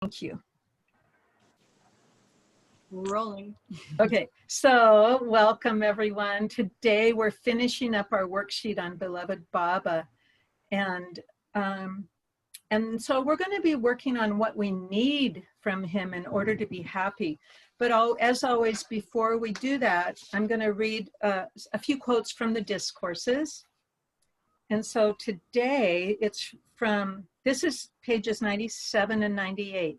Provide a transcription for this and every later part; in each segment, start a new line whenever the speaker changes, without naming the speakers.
Thank you.
Rolling.
Okay, so welcome everyone. Today we're finishing up our worksheet on beloved Baba, and so we're going to be working on what we need from him in order to be happy. But as always, before we do that, I'm going to read a few quotes from the discourses. And so today this is pages 97 and 98.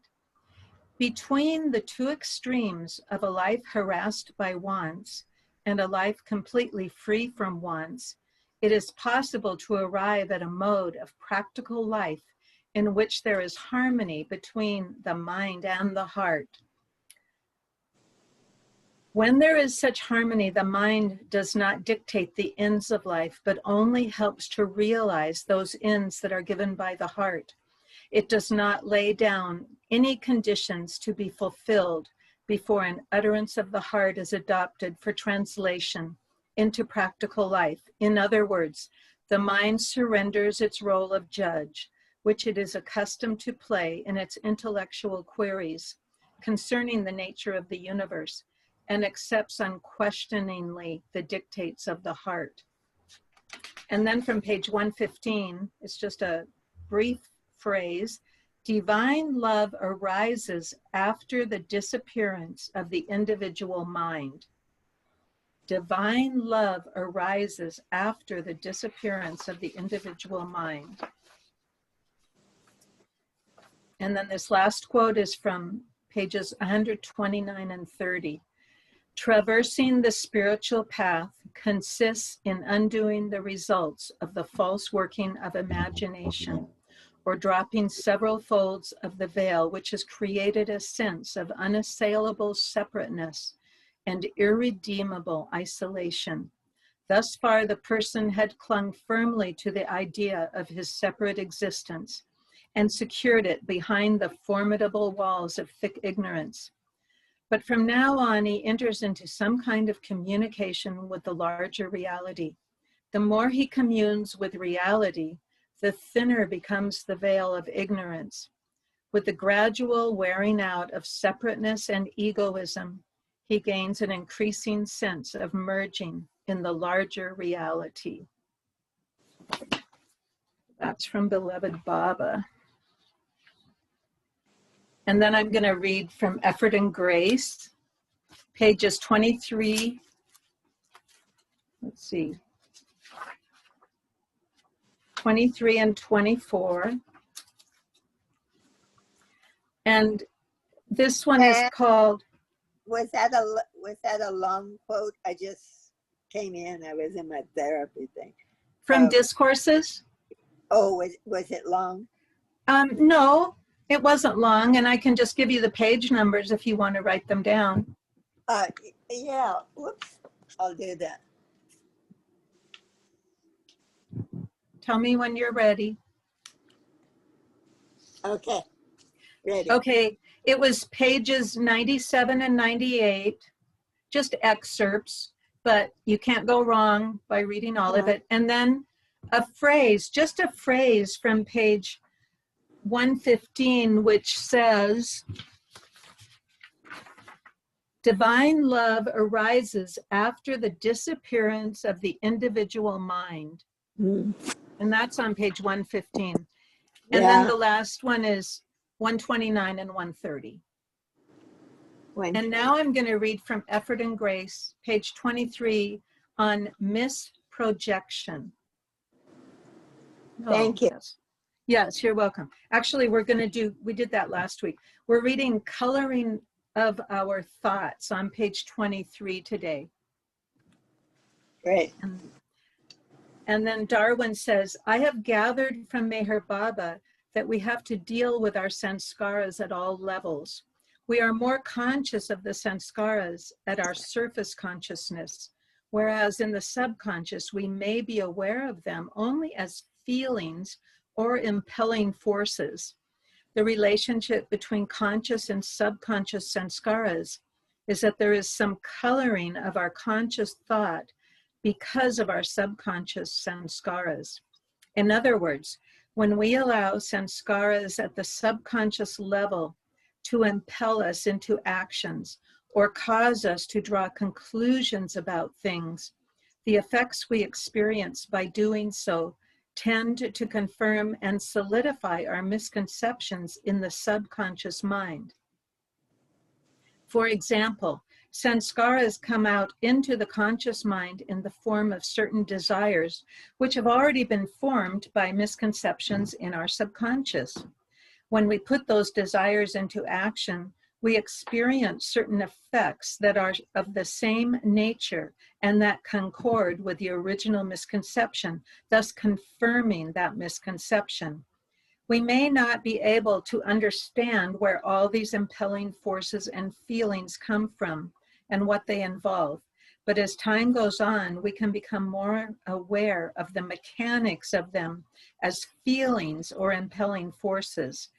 Between the two extremes of a life harassed by wants and a life completely free from wants, it is possible to arrive at a mode of practical life in which there is harmony between the mind and the heart. When there is such harmony, the mind does not dictate the ends of life, but only helps to realize those ends that are given by the heart. It does not lay down any conditions to be fulfilled before an utterance of the heart is adopted for translation into practical life. In other words, the mind surrenders its role of judge, which it is accustomed to play in its intellectual queries concerning the nature of the universe, and accepts unquestioningly the dictates of the heart. And then from page 115, it's just a brief phrase: divine love arises after the disappearance of the individual mind. Divine love arises after the disappearance of the individual mind. And then this last quote is from pages 129 and 30. Traversing the spiritual path consists in undoing the results of the false working of imagination, or dropping several folds of the veil which has created a sense of unassailable separateness and irredeemable isolation. Thus far, the person had clung firmly to the idea of his separate existence and secured it behind the formidable walls of thick ignorance. But from now on, he enters into some kind of communication with the larger reality. The more he communes with reality, the thinner becomes the veil of ignorance. With the gradual wearing out of separateness and egoism, he gains an increasing sense of merging in the larger reality. That's from beloved Baba. And then I'm going to read from Effort and Grace, pages 23, let's see, 23 and 24. And this one is called...
Was that a long quote? I just came in. I was in my therapy thing.
From Discourses?
Oh, was it long?
No, it wasn't long, and I can just give you the page numbers if you want to write them down.
Yeah, whoops, I'll do that.
Tell me when you're ready.
Okay, ready.
Okay, it was pages 97 and 98, just excerpts, but you can't go wrong by reading all of it. And then a phrase, just a phrase from page 115, which says, divine love arises after the disappearance of the individual mind. And that's on page 115. And then the last one is 129 and 130. And now I'm going to read from Effort and Grace, page 23, on misprojection.
Thank you.
Yes, you're welcome. Actually, we did that last week. We're reading Coloring of Our Thoughts on page 23 today.
Great.
And then Darwin says, I have gathered from Meher Baba that we have to deal with our sanskaras at all levels. We are more conscious of the sanskaras at our surface consciousness, whereas in the subconscious, we may be aware of them only as feelings or impelling forces. The relationship between conscious and subconscious sanskaras is that there is some coloring of our conscious thought because of our subconscious sanskaras. In other words, when we allow sanskaras at the subconscious level to impel us into actions or cause us to draw conclusions about things, the effects we experience by doing so tend to confirm and solidify our misconceptions in the subconscious mind. For example, sanskaras come out into the conscious mind in the form of certain desires, which have already been formed by misconceptions in our subconscious. When we put those desires into action, we experience certain effects that are of the same nature and that concord with the original misconception, thus confirming that misconception. We may not be able to understand where all these impelling forces and feelings come from and what they involve, but as time goes on, we can become more aware of the mechanics of them as feelings or impelling forces.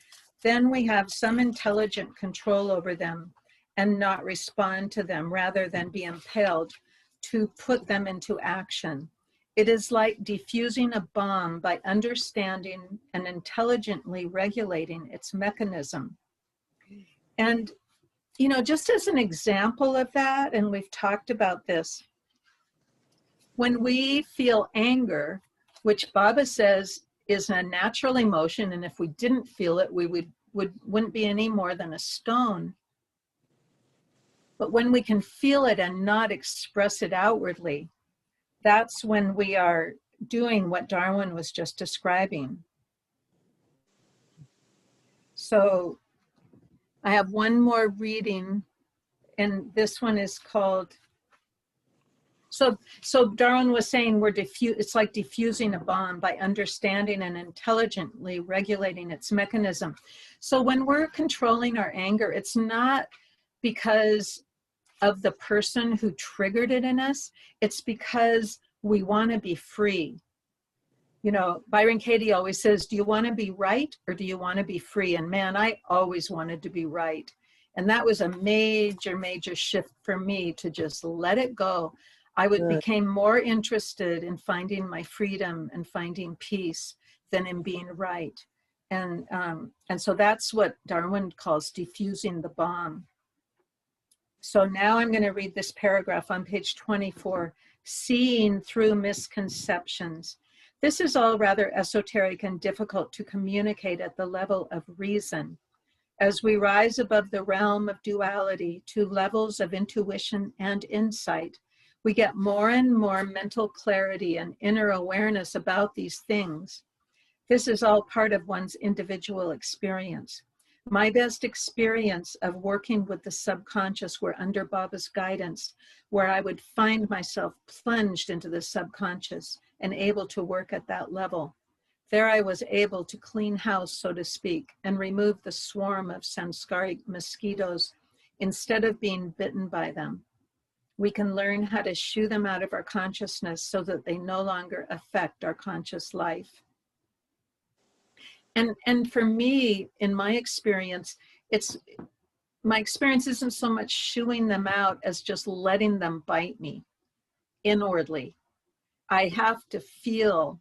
Then we have some intelligent control over them and not respond to them rather than be impelled to put them into action. It is like defusing a bomb by understanding and intelligently regulating its mechanism. And, you know, just as an example of that, and we've talked about this, when we feel anger, which Baba says is a natural emotion, and if we didn't feel it, we wouldn't be any more than a stone. But when we can feel it and not express it outwardly, that's when we are doing what Darwin was just describing. So I have one more reading, and this one is called, so Darwin was saying it's like diffusing a bomb by understanding and intelligently regulating its mechanism. So when we're controlling our anger, it's not because of the person who triggered it in us, it's because we want to be free. You know, Byron Katie always says, do you want to be right or do you want to be free? And man, I always wanted to be right. And that was a major, major shift for me to just let it go. I became more interested in finding my freedom and finding peace than in being right. And so that's what Darwin calls diffusing the bomb. So now I'm going to read this paragraph on page 24, Seeing Through Misconceptions. This is all rather esoteric and difficult to communicate at the level of reason. As we rise above the realm of duality to levels of intuition and insight, we get more and more mental clarity and inner awareness about these things. This is all part of one's individual experience. My best experience of working with the subconscious were under Baba's guidance, where I would find myself plunged into the subconscious and able to work at that level. There I was able to clean house, so to speak, and remove the swarm of samskaric mosquitoes instead of being bitten by them. We can learn how to shoo them out of our consciousness so that they no longer affect our conscious life. And for me, in my experience, my experience isn't so much shooing them out as just letting them bite me inwardly. I have to feel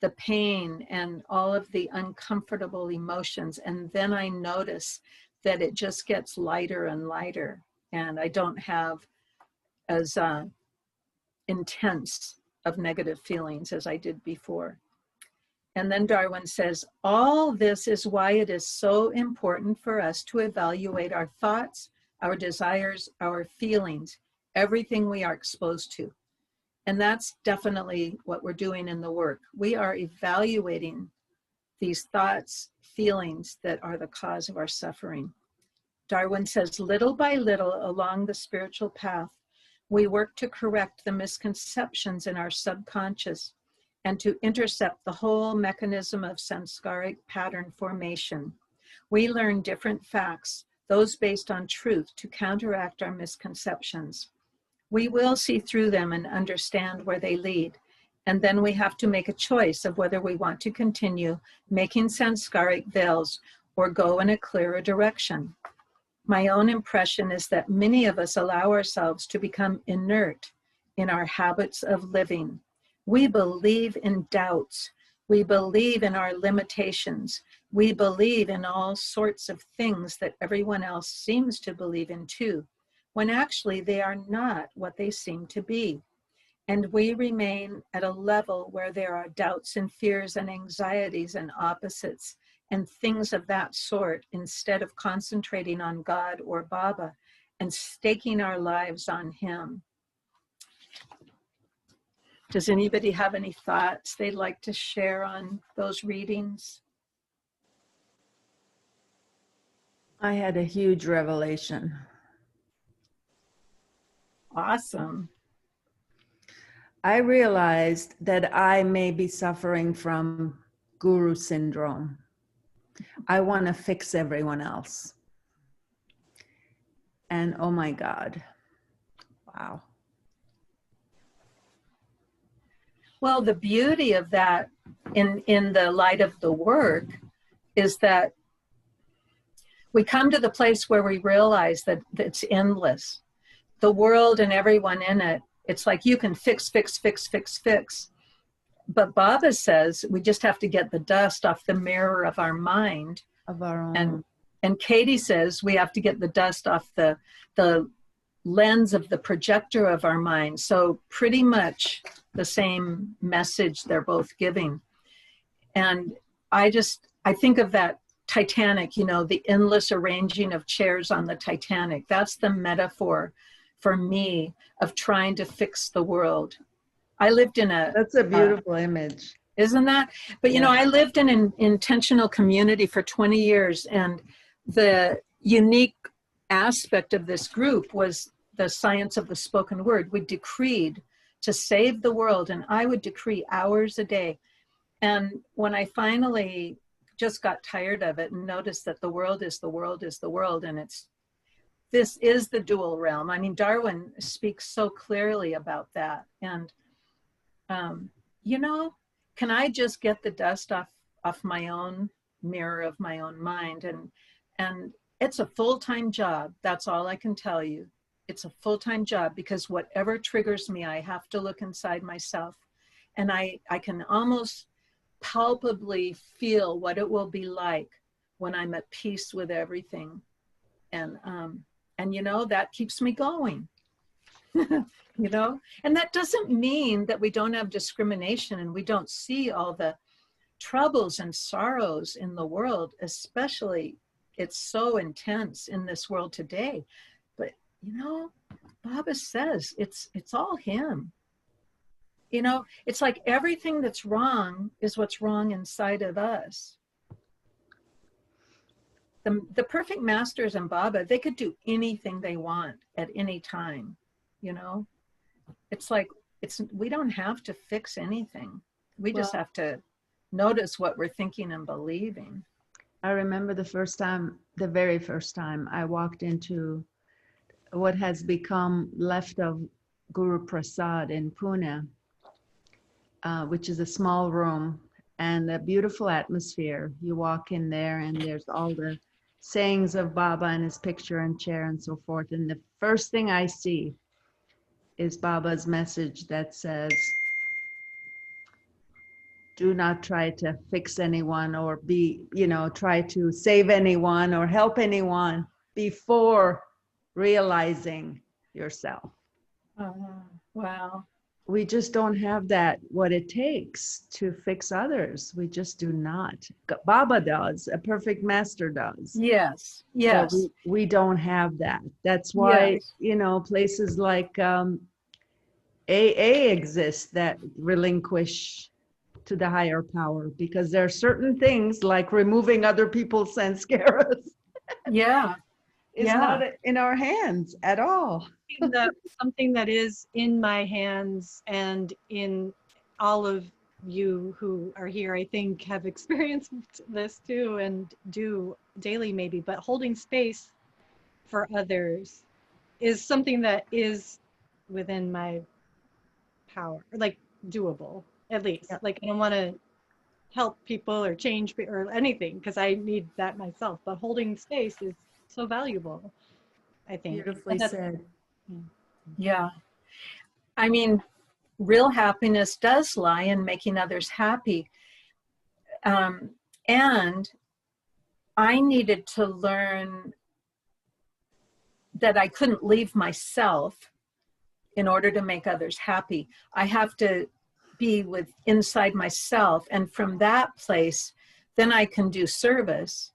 the pain and all of the uncomfortable emotions, and then I notice that it just gets lighter and lighter, and I don't have as intense of negative feelings as I did before. And then Darwin says, all this is why it is so important for us to evaluate our thoughts, our desires, our feelings, everything we are exposed to. And that's definitely what we're doing in the work. We are evaluating these thoughts, feelings that are the cause of our suffering. Darwin says, little by little along the spiritual path, we work to correct the misconceptions in our subconscious and to intercept the whole mechanism of samskaric pattern formation. We learn different facts, those based on truth, to counteract our misconceptions. We will see through them and understand where they lead, and then we have to make a choice of whether we want to continue making samskaric veils or go in a clearer direction. My own impression is that many of us allow ourselves to become inert in our habits of living. We believe in doubts. We believe in our limitations. we believe in all sorts of things that everyone else seems to believe in too, when actually they are not what they seem to be. And we remain at a level where there are doubts and fears and anxieties and opposites and things of that sort, instead of concentrating on God or Baba and staking our lives on him. Does anybody have any thoughts they'd like to share on those readings?
I had a huge revelation.
Awesome.
I realized that I may be suffering from guru syndrome. I want to fix everyone else. And oh my God, wow.
Well, the beauty of that in the light of the work is that we come to the place where we realize that it's endless. The world and everyone in it, it's like you can fix. But Baba says we just have to get the dust off the mirror of our mind.
Of our own.
And Katie says we have to get the dust off the lens of the projector of our mind. So pretty much the same message they're both giving. And I think of that Titanic, you know, the endless arranging of chairs on the Titanic. That's the metaphor for me of trying to fix the world. I lived in
That's a beautiful image.
Isn't that? But, you know, I lived in an intentional community for 20 years. And the unique aspect of this group was the science of the spoken word. We decreed to save the world, and I would decree hours a day. And when I finally just got tired of it and noticed that the world is the world is the world, and this is the dual realm. I mean, Darwin speaks so clearly about that. And, you know, can I just get the dust off my own mirror of my own mind? And it's a full-time job. That's all I can tell you. It's a full-time job, because whatever triggers me, I have to look inside myself. And I can almost palpably feel what it will be like when I'm at peace with everything. And you know, that keeps me going. You know, and that doesn't mean that we don't have discrimination and we don't see all the troubles and sorrows in the world, especially it's so intense in this world today. But, you know, Baba says it's all him. You know, it's like everything that's wrong is what's wrong inside of us. The perfect masters and Baba, they could do anything they want at any time, you know. It's like, we don't have to fix anything. We just have to notice what we're thinking and believing.
I remember the very first time I walked into what has become left of Guru Prasad in Pune, which is a small room and a beautiful atmosphere. You walk in there and there's all the sayings of Baba and his picture and chair and so forth. And the first thing I see is Baba's message that says, do not try to fix anyone or try to save anyone or help anyone before realizing yourself.
Wow.
We just don't have what it takes to fix others. We just do not. Baba does, a perfect master does.
Yes.
But we don't have that. That's why, places like AA exist that relinquish to the higher power, because there are certain things like removing other people's sanskaras.
Yeah.
It's not in our hands at all.
Something that is in my hands and in all of you who are here, I think, have experienced this too and do daily maybe, but holding space for others is something that is within my power, like doable at least. Like I don't want to help people or change or anything because I need that myself, but holding space is so valuable, I think.
Beautifully said.
Yeah. I mean, real happiness does lie in making others happy. And I needed to learn that I couldn't leave myself in order to make others happy. I have to be with inside myself, and from that place, then I can do service.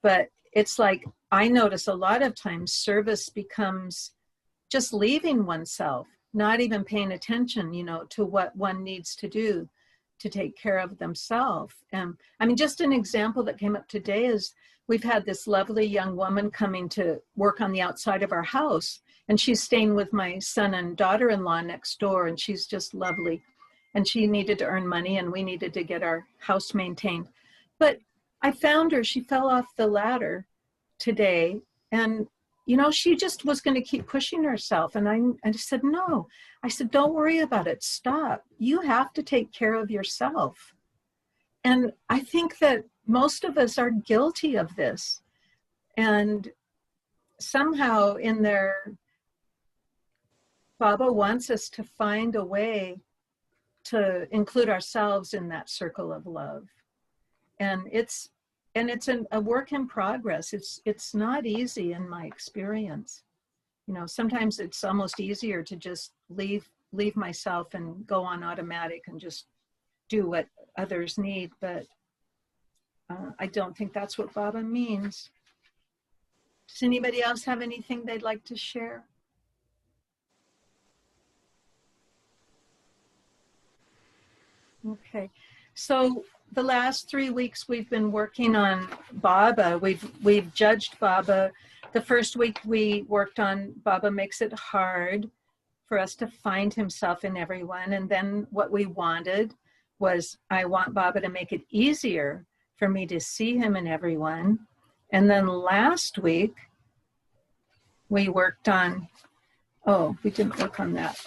But it's like, I notice a lot of times service becomes just leaving oneself, not even paying attention, you know, to what one needs to do to take care of themselves. And I mean, just an example that came up today is we've had this lovely young woman coming to work on the outside of our house, and she's staying with my son and daughter-in-law next door, and she's just lovely. And she needed to earn money, and we needed to get our house maintained. But I found her, she fell off the ladder today, and you know, she just was going to keep pushing herself. And I said, no. I said, don't worry about it. Stop. You have to take care of yourself. And I think that most of us are guilty of this. And somehow in there, Baba wants us to find a way to include ourselves in that circle of love. And it's a work in progress. It's not easy in my experience. You know, sometimes it's almost easier to just leave myself and go on automatic and just do what others need. But I don't think that's what Baba means. Does anybody else have anything they'd like to share? Okay, so the last 3 weeks we've been working on Baba. We've judged Baba. The first week we worked on Baba makes it hard for us to find himself in everyone. And then what we wanted was, I want Baba to make it easier for me to see him in everyone. And then last week we worked on, oh, we didn't work on that.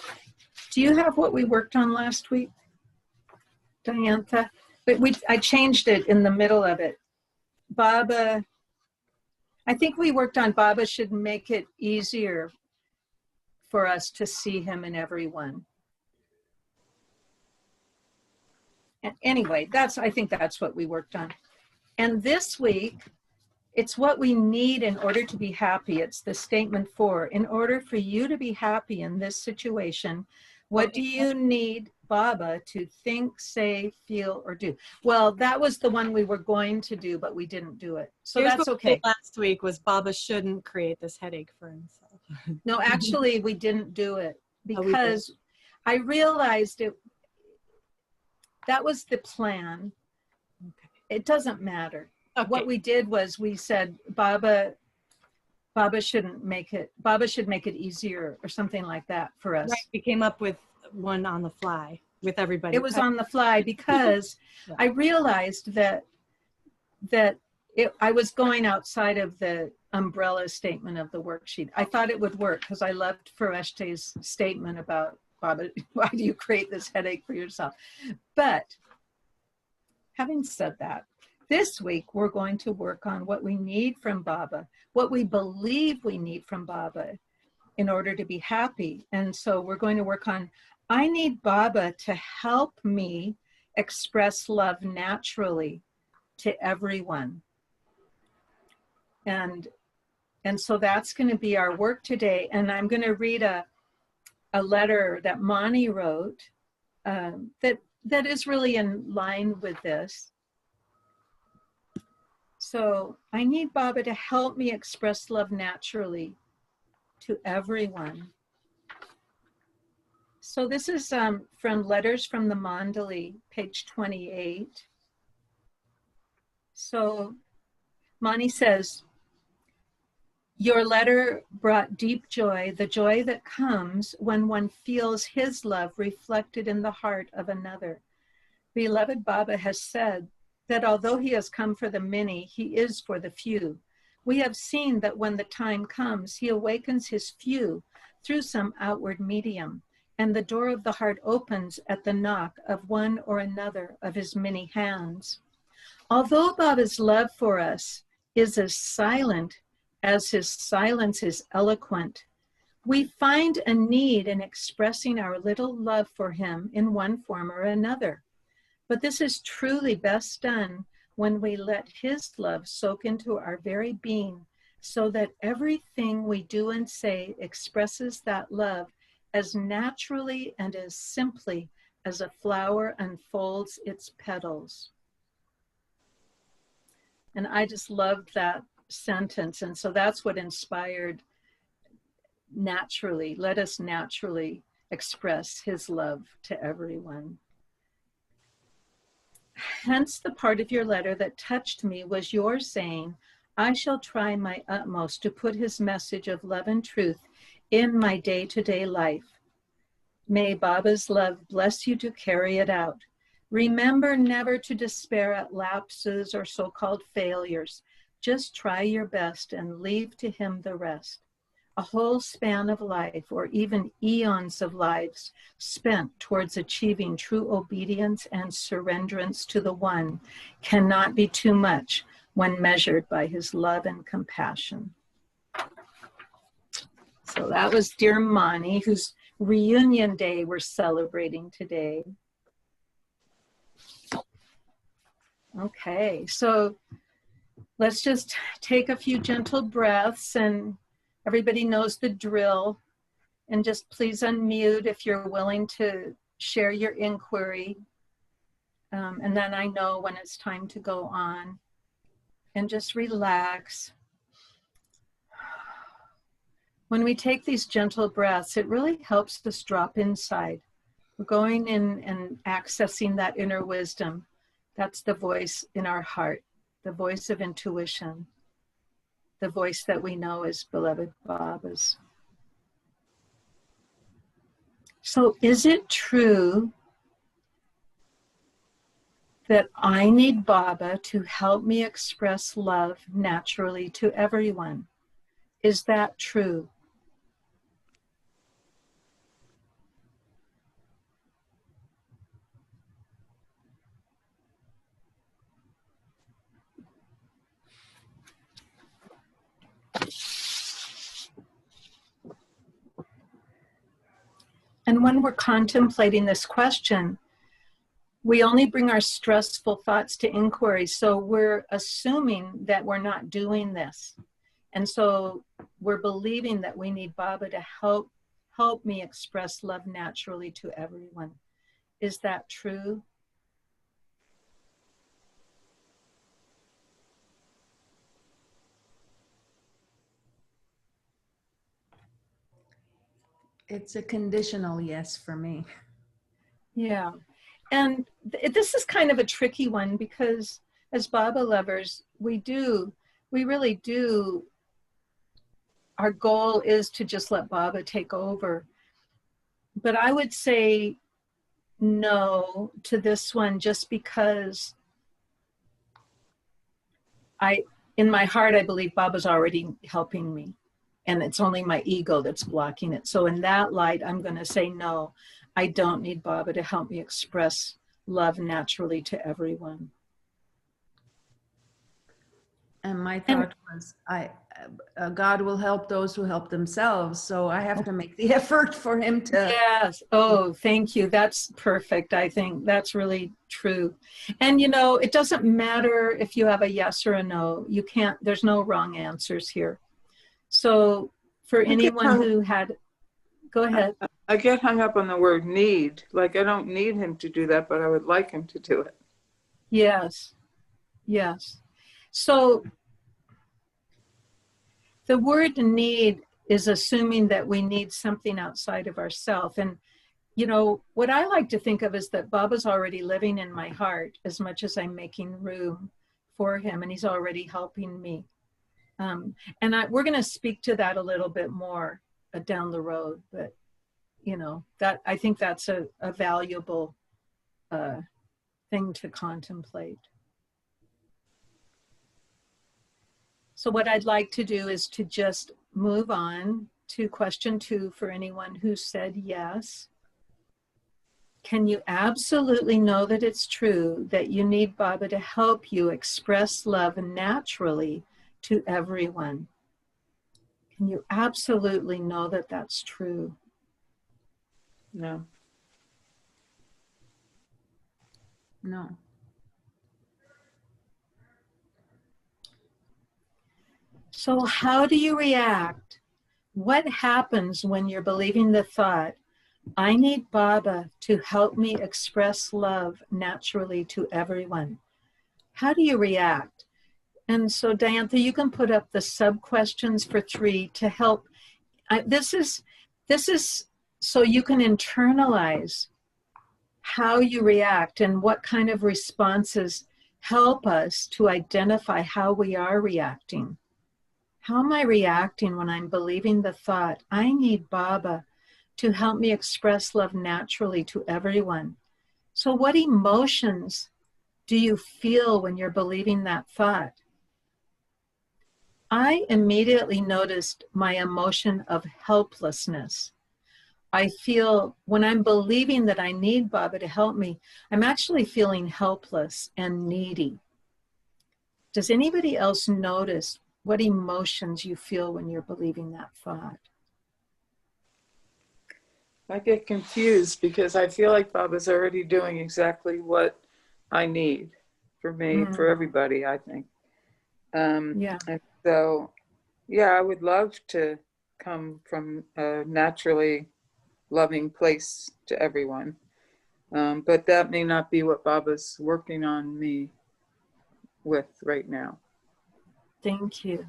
Do you have what we worked on last week, Diantha? But I changed it in the middle of it. Baba, I think we worked on Baba should make it easier for us to see him in everyone. And anyway, I think that's what we worked on. And this week, it's what we need in order to be happy. It's the statement 4. In order for you to be happy in this situation, what do you need Baba to think, say, feel, or do? Well, that was the one we were going to do, but we didn't do it. So
Here's
that's
what
okay.
Last week was Baba shouldn't create this headache for himself.
No, actually, we didn't do it because I realized that was the plan.
Okay.
It doesn't matter.
Okay.
What we did was we said Baba shouldn't make it, Baba should make it easier or something like that for us.
Right, we came up with one on the fly with everybody.
It was on the fly because
yeah.
I realized that I was going outside of the umbrella statement of the worksheet. I thought it would work because I loved Fareshte's statement about Baba, why do you create this headache for yourself? But having said that, this week we're going to work on what we need from Baba, what we believe we need from Baba in order to be happy. And so we're going to work on, I need Baba to help me express love naturally to everyone. And so that's going to be our work today. And I'm going to read a letter that Mani wrote that is really in line with this. So I need Baba to help me express love naturally to everyone. So this is from Letters from the Mind&The, page 28. So Mani says, your letter brought deep joy, the joy that comes when one feels his love reflected in the heart of another. Beloved Baba has said that although he has come for the many, he is for the few. We have seen that when the time comes, he awakens his few through some outward medium, and the door of the heart opens at the knock of one or another of his many hands. Although Baba's love for us is as silent as his silence is eloquent, we find a need in expressing our little love for him in one form or another. But this is truly best done when we let his love soak into our very being, so that everything we do and say expresses that love as naturally and as simply as a flower unfolds its petals. And I just loved that sentence. And so that's what inspired naturally. Let us naturally express his love to everyone. Hence, the part of your letter that touched me was your saying, I shall try my utmost to put his message of love and truth in my day-to-day life. May Baba's love bless you to carry it out. Remember never to despair at lapses or so-called failures. Just try your best and leave to him the rest. A whole span of life, or even eons of lives spent towards achieving true obedience and surrenderance to the One, cannot be too much when measured by his love and compassion. So that was dear Mani, whose reunion day we're celebrating today. Okay, so let's just take a few gentle breaths, and everybody knows the drill. And just please unmute if you're willing to share your inquiry. And then I know when it's time to go on. And just relax. When we take these gentle breaths, it really helps us drop inside. We're going in and accessing that inner wisdom. That's the voice in our heart, the voice of intuition, the voice that we know is beloved Baba's. So is it true that I need Baba to help me express love naturally to everyone? Is that true? And when we're contemplating this question, we only bring our stressful thoughts to inquiry. So we're assuming that we're not doing this. And so we're believing that we need Baba to help me express love naturally to everyone. Is that true?
It's a conditional yes for me.
Yeah. And this is kind of a tricky one, because as Baba lovers, we really do, our goal is to just let Baba take over. But I would say no to this one, just because in my heart, I believe Baba's already helping me, and it's only my ego that's blocking it. So in that light, I'm going to say no. I don't need Baba to help me express love naturally to everyone.
And my thought was, God will help those who help themselves. So I have to make the effort for him to.
Yes. Oh, thank you. That's perfect. I think that's really true. And you know, it doesn't matter if you have a yes or a no. You can't, there's no wrong answers here. So for anyone who had, go ahead.
I get hung up on the word need. Like, I don't need him to do that, but I would like him to do it.
Yes. Yes. So the word need is assuming that we need something outside of ourselves. And, you know, what I like to think of is that Baba's already living in my heart as much as I'm making room for him, and he's already helping me. We're going to speak to that a little bit more down the road, but, you know, that I think that's a valuable thing to contemplate. So what I'd like to do is to just move on to question 2 for anyone who said yes. Can you absolutely know that it's true that you need Baba to help you express love naturally to everyone? Can you absolutely know that that's true?
No.
No.
So how do you react? What happens when you're believing the thought, I need Baba to help me express love naturally to everyone? How do you react? And so, Diantha, you can put up the sub-questions for 3 to help. This is so you can internalize how you react and what kind of responses help us to identify how we are reacting. How am I reacting when I'm believing the thought, I need Baba to help me express love naturally to everyone? So what emotions do you feel when you're believing that thought? I immediately noticed my emotion of helplessness. I feel when I'm believing that I need Baba to help me, I'm actually feeling helpless and needy. Does anybody else notice what emotions you feel when you're believing that thought?
I get confused because I feel like Baba's already doing exactly what I need for me, for everybody, I think.
Yeah.
And so, yeah, I would love to come from a naturally loving place to everyone. But that may not be what Baba's working on me with right now.
Thank you.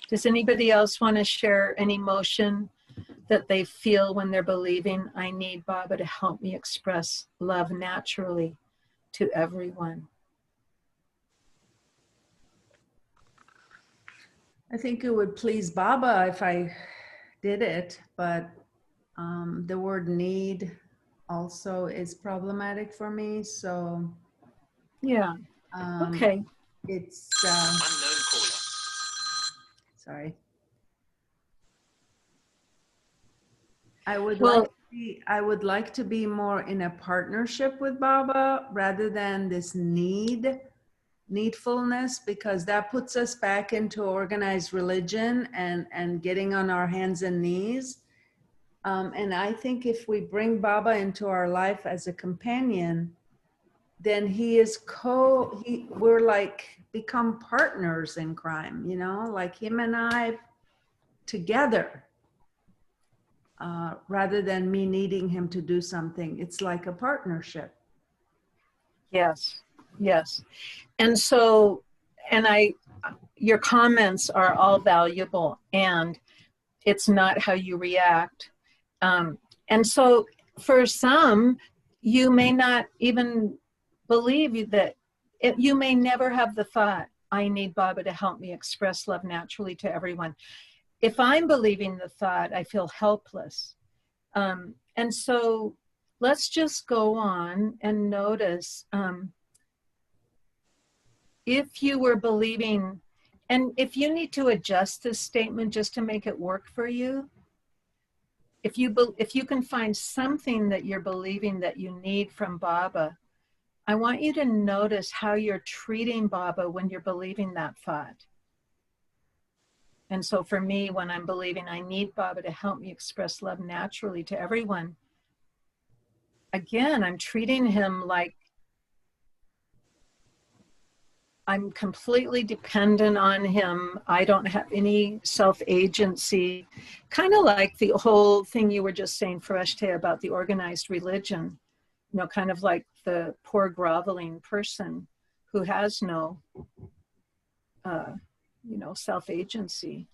Does anybody else want to share an emotion that they feel when they're believing, I need Baba to help me express love naturally to everyone?
I think it would please Baba if I did it, but the word need also is problematic for me. So
Yeah. Okay.
It's
Unknown caller.
sorry. I would like to be more in a partnership with Baba rather than this needfulness, because that puts us back into organized religion and getting on our hands and knees. And I think if we bring Baba into our life as a companion, then we're like become partners in crime, you know, like him and I together, rather than me needing him to do something. It's like a partnership.
Yes. Yes. And so, your comments are all valuable, and it's not how you react. And so for some, you may not even believe that you may never have the thought, I need Baba to help me express love naturally to everyone. If I'm believing the thought, I feel helpless. And so let's just go on and notice if you were believing, and if you need to adjust this statement just to make it work for you, if you can find something that you're believing that you need from Baba, I want you to notice how you're treating Baba when you're believing that thought. And so for me, when I'm believing I need Baba to help me express love naturally to everyone, again, I'm treating him like I'm completely dependent on him. I don't have any self-agency. Kind of like the whole thing you were just saying, Fareshte, about the organized religion. You know, kind of like the poor groveling person who has no, self-agency.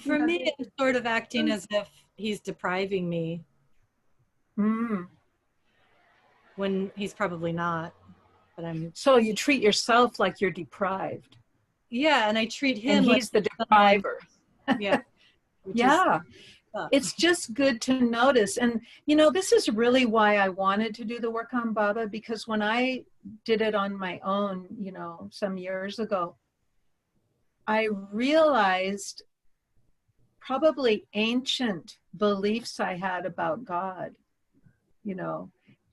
For me, it's sort of acting as if he's depriving me when he's probably not. But
So you treat yourself like you're deprived.
Yeah, and I treat him
and he's like the depriver.
Yeah.
Yeah. It's just good to notice. And, this is really why I wanted to do the work on Baba, because when I did it on my own, some years ago, I realized probably ancient beliefs I had about God,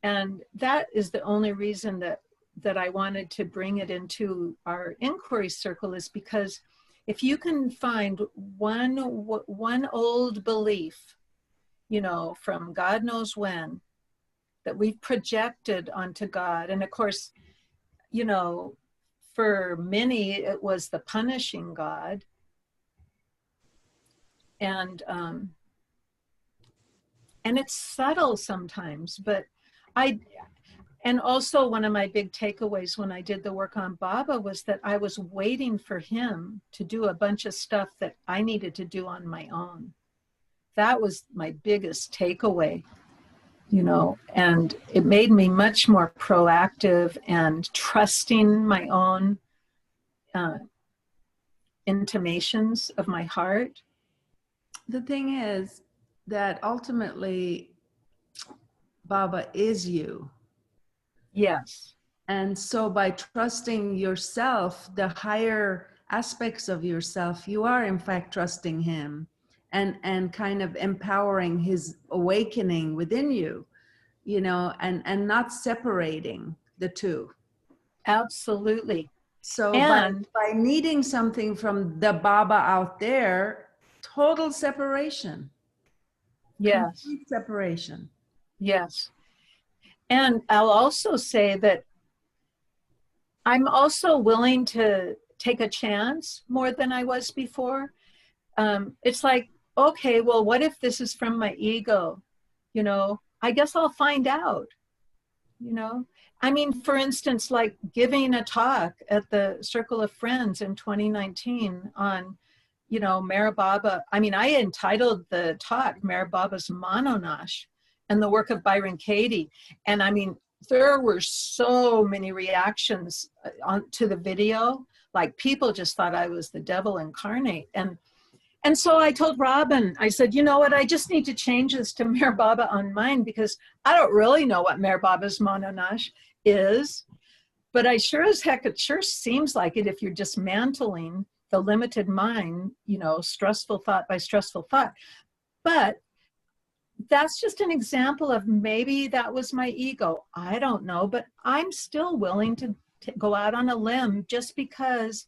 and that is the only reason that I wanted to bring it into our inquiry circle, is because if you can find one old belief, from God knows when, that we've projected onto God, and of course, for many, it was the punishing God. And it's subtle sometimes, but and also one of my big takeaways when I did the work on Baba was that I was waiting for him to do a bunch of stuff that I needed to do on my own. That was my biggest takeaway, you know, and it made me much more proactive and trusting my own intimations of my heart.
The thing is that ultimately Baba is you.
Yes.
And so by trusting yourself, the higher aspects of yourself, you are in fact trusting him and kind of empowering his awakening within you, you know, and not separating the two.
Absolutely.
So
And
by needing something from the Baba out there, total separation.
yes.
Complete separation.
Yes. And I'll also say that I'm also willing to take a chance more than I was before. It's like, okay, well, what if this is from my ego? You know, I guess I'll find out, you know. I mean, for instance, like giving a talk at the Circle of Friends in 2019 on, you know, Meher Baba. I mean, I entitled the talk Meher Baba's Mononash and the work of Byron Katie. And I mean, there were so many reactions to the video. Like people just thought I was the devil incarnate. And so I told Robin, I said, you know what, I just need to change this to Meher Baba on mine because I don't really know what Meher Baba's Mononash is. But I sure as heck, it sure seems like it if you're dismantling the limited mind, you know, stressful thought by stressful thought. But that's just an example of maybe that was my ego. I don't know, but I'm still willing to go out on a limb just because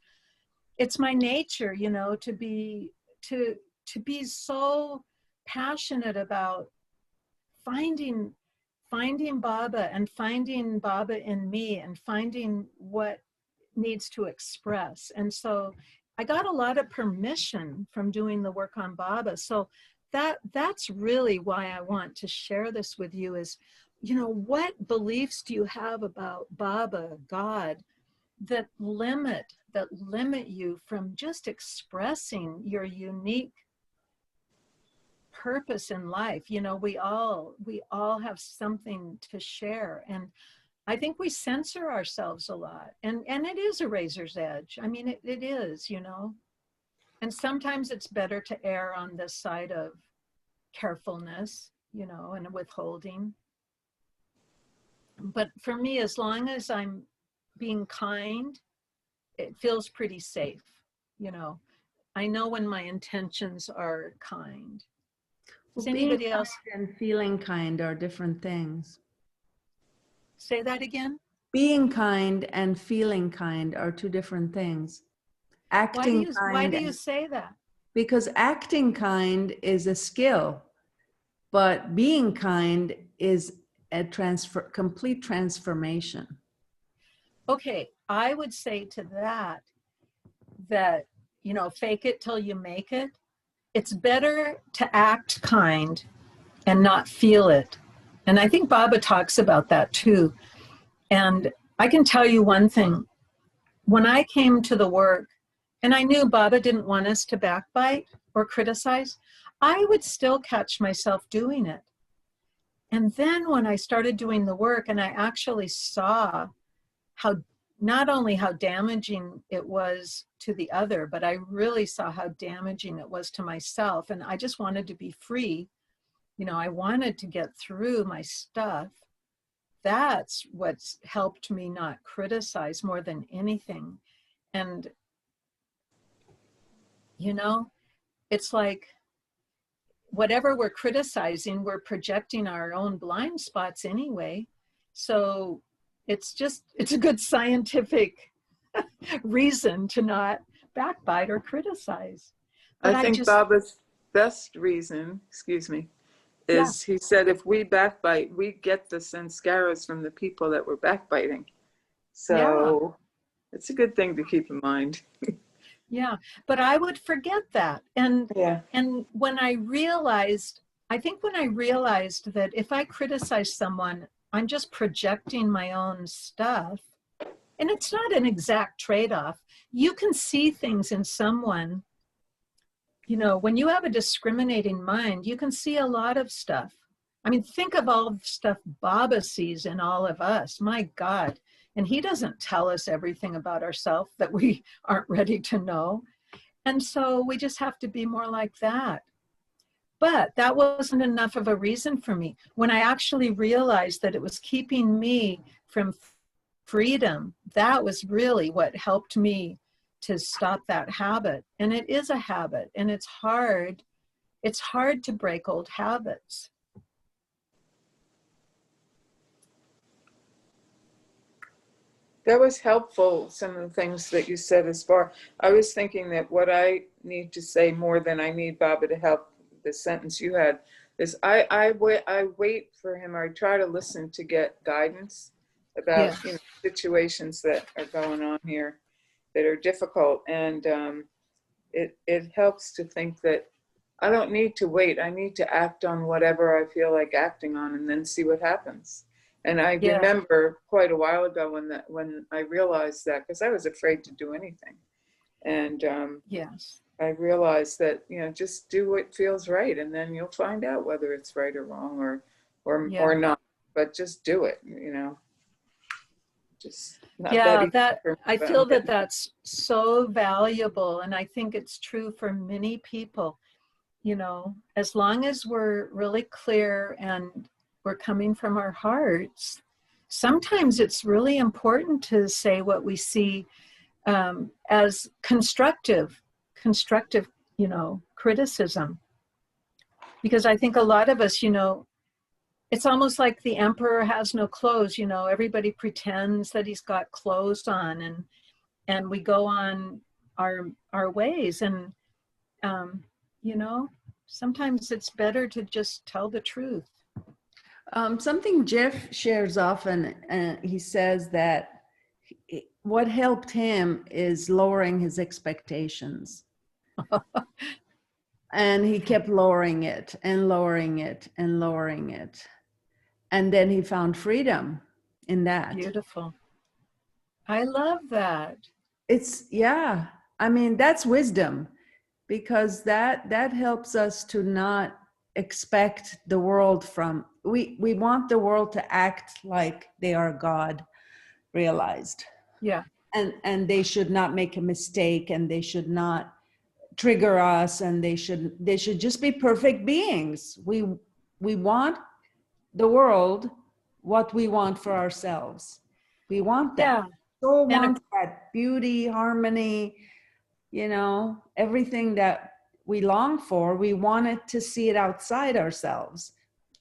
it's my nature, you know, to be so passionate about finding Baba and finding Baba in me and finding what needs to express. And so I got a lot of permission from doing the work on Baba. So that's really why I want to share this with you is, you know, what beliefs do you have about Baba, God, that limit you from just expressing your unique purpose in life? You know, we all have something to share, and I think we censor ourselves a lot, and it is a razor's edge. I mean, it is, you know, and sometimes it's better to err on this side of carefulness, you know, and withholding. But for me, as long as I'm being kind, it feels pretty safe, you know. I know when my intentions are kind. Does anybody else?
Kind and feeling kind are different things.
Say that again?
Being kind and feeling kind are two different things. Acting kind.
Why do you say that?
Because acting kind is a skill, but being kind is a complete transformation.
Okay, I would say to that, you know, fake it till you make it. It's better to act kind and not feel it. And I think Baba talks about that too. And I can tell you one thing. When I came to the work, and I knew Baba didn't want us to backbite or criticize, I would still catch myself doing it. And then when I started doing the work and I actually saw how, not only how damaging it was to the other, but I really saw how damaging it was to myself. And I just wanted to be free. You know, I wanted to get through my stuff. That's what's helped me not criticize more than anything. And, you know, it's like whatever we're criticizing, we're projecting our own blind spots anyway. So it's a good scientific reason to not backbite or criticize. But
I think Baba's best reason, is he said if we backbite, we get the sanskaras from the people that we're backbiting. So It's a good thing to keep in mind.
Yeah, but I would forget that.
Yeah.
And when I realized, I think when I realized that if I criticize someone, I'm just projecting my own stuff. And it's not an exact trade-off. You can see things in someone, you know, when you have a discriminating mind, you can see a lot of stuff. I mean, think of all the stuff Baba sees in all of us. My God. And he doesn't tell us everything about ourselves that we aren't ready to know. And so we just have to be more like that. But that wasn't enough of a reason for me. When I actually realized that it was keeping me from freedom, that was really what helped me to stop that habit. And it is a habit, and it's hard. It's hard to break old habits.
That was helpful, some of the things that you said as far. I was thinking that what I need to say more than I need Baba to help, the sentence you had, is I wait for him, or I try to listen to get guidance about situations that are going on here that are difficult. And it helps to think that I don't need to wait. I need to act on whatever I feel like acting on and then see what happens. And I remember quite a while ago when I realized that, because I was afraid to do anything. And I realized that, you know, just do what feels right, and then you'll find out whether it's right or wrong or not. But just do it, you know. Just not
I feel that that's so valuable, and I think it's true for many people. You know, as long as we're really clear and we're coming from our hearts, sometimes it's really important to say what we see as constructive, you know, criticism. Because I think a lot of us, you know, it's almost like the emperor has no clothes, you know, everybody pretends that he's got clothes on, and we go on our ways. And, you know, sometimes it's better to just tell the truth.
Something Jeff shares often, he says that what helped him is lowering his expectations. And he kept lowering it and lowering it and lowering it. And then he found freedom in that.
Beautiful. I love that.
It's, yeah, I mean, that's wisdom, because that helps us to not expect the world from, we want the world to act like they are God realized.
Yeah.
And they should not make a mistake, and they should not trigger us, and they should just be perfect beings. We want the world what we want for ourselves. We want that. So want that beauty, harmony, you know, everything that we long for. We wanted to see it outside ourselves,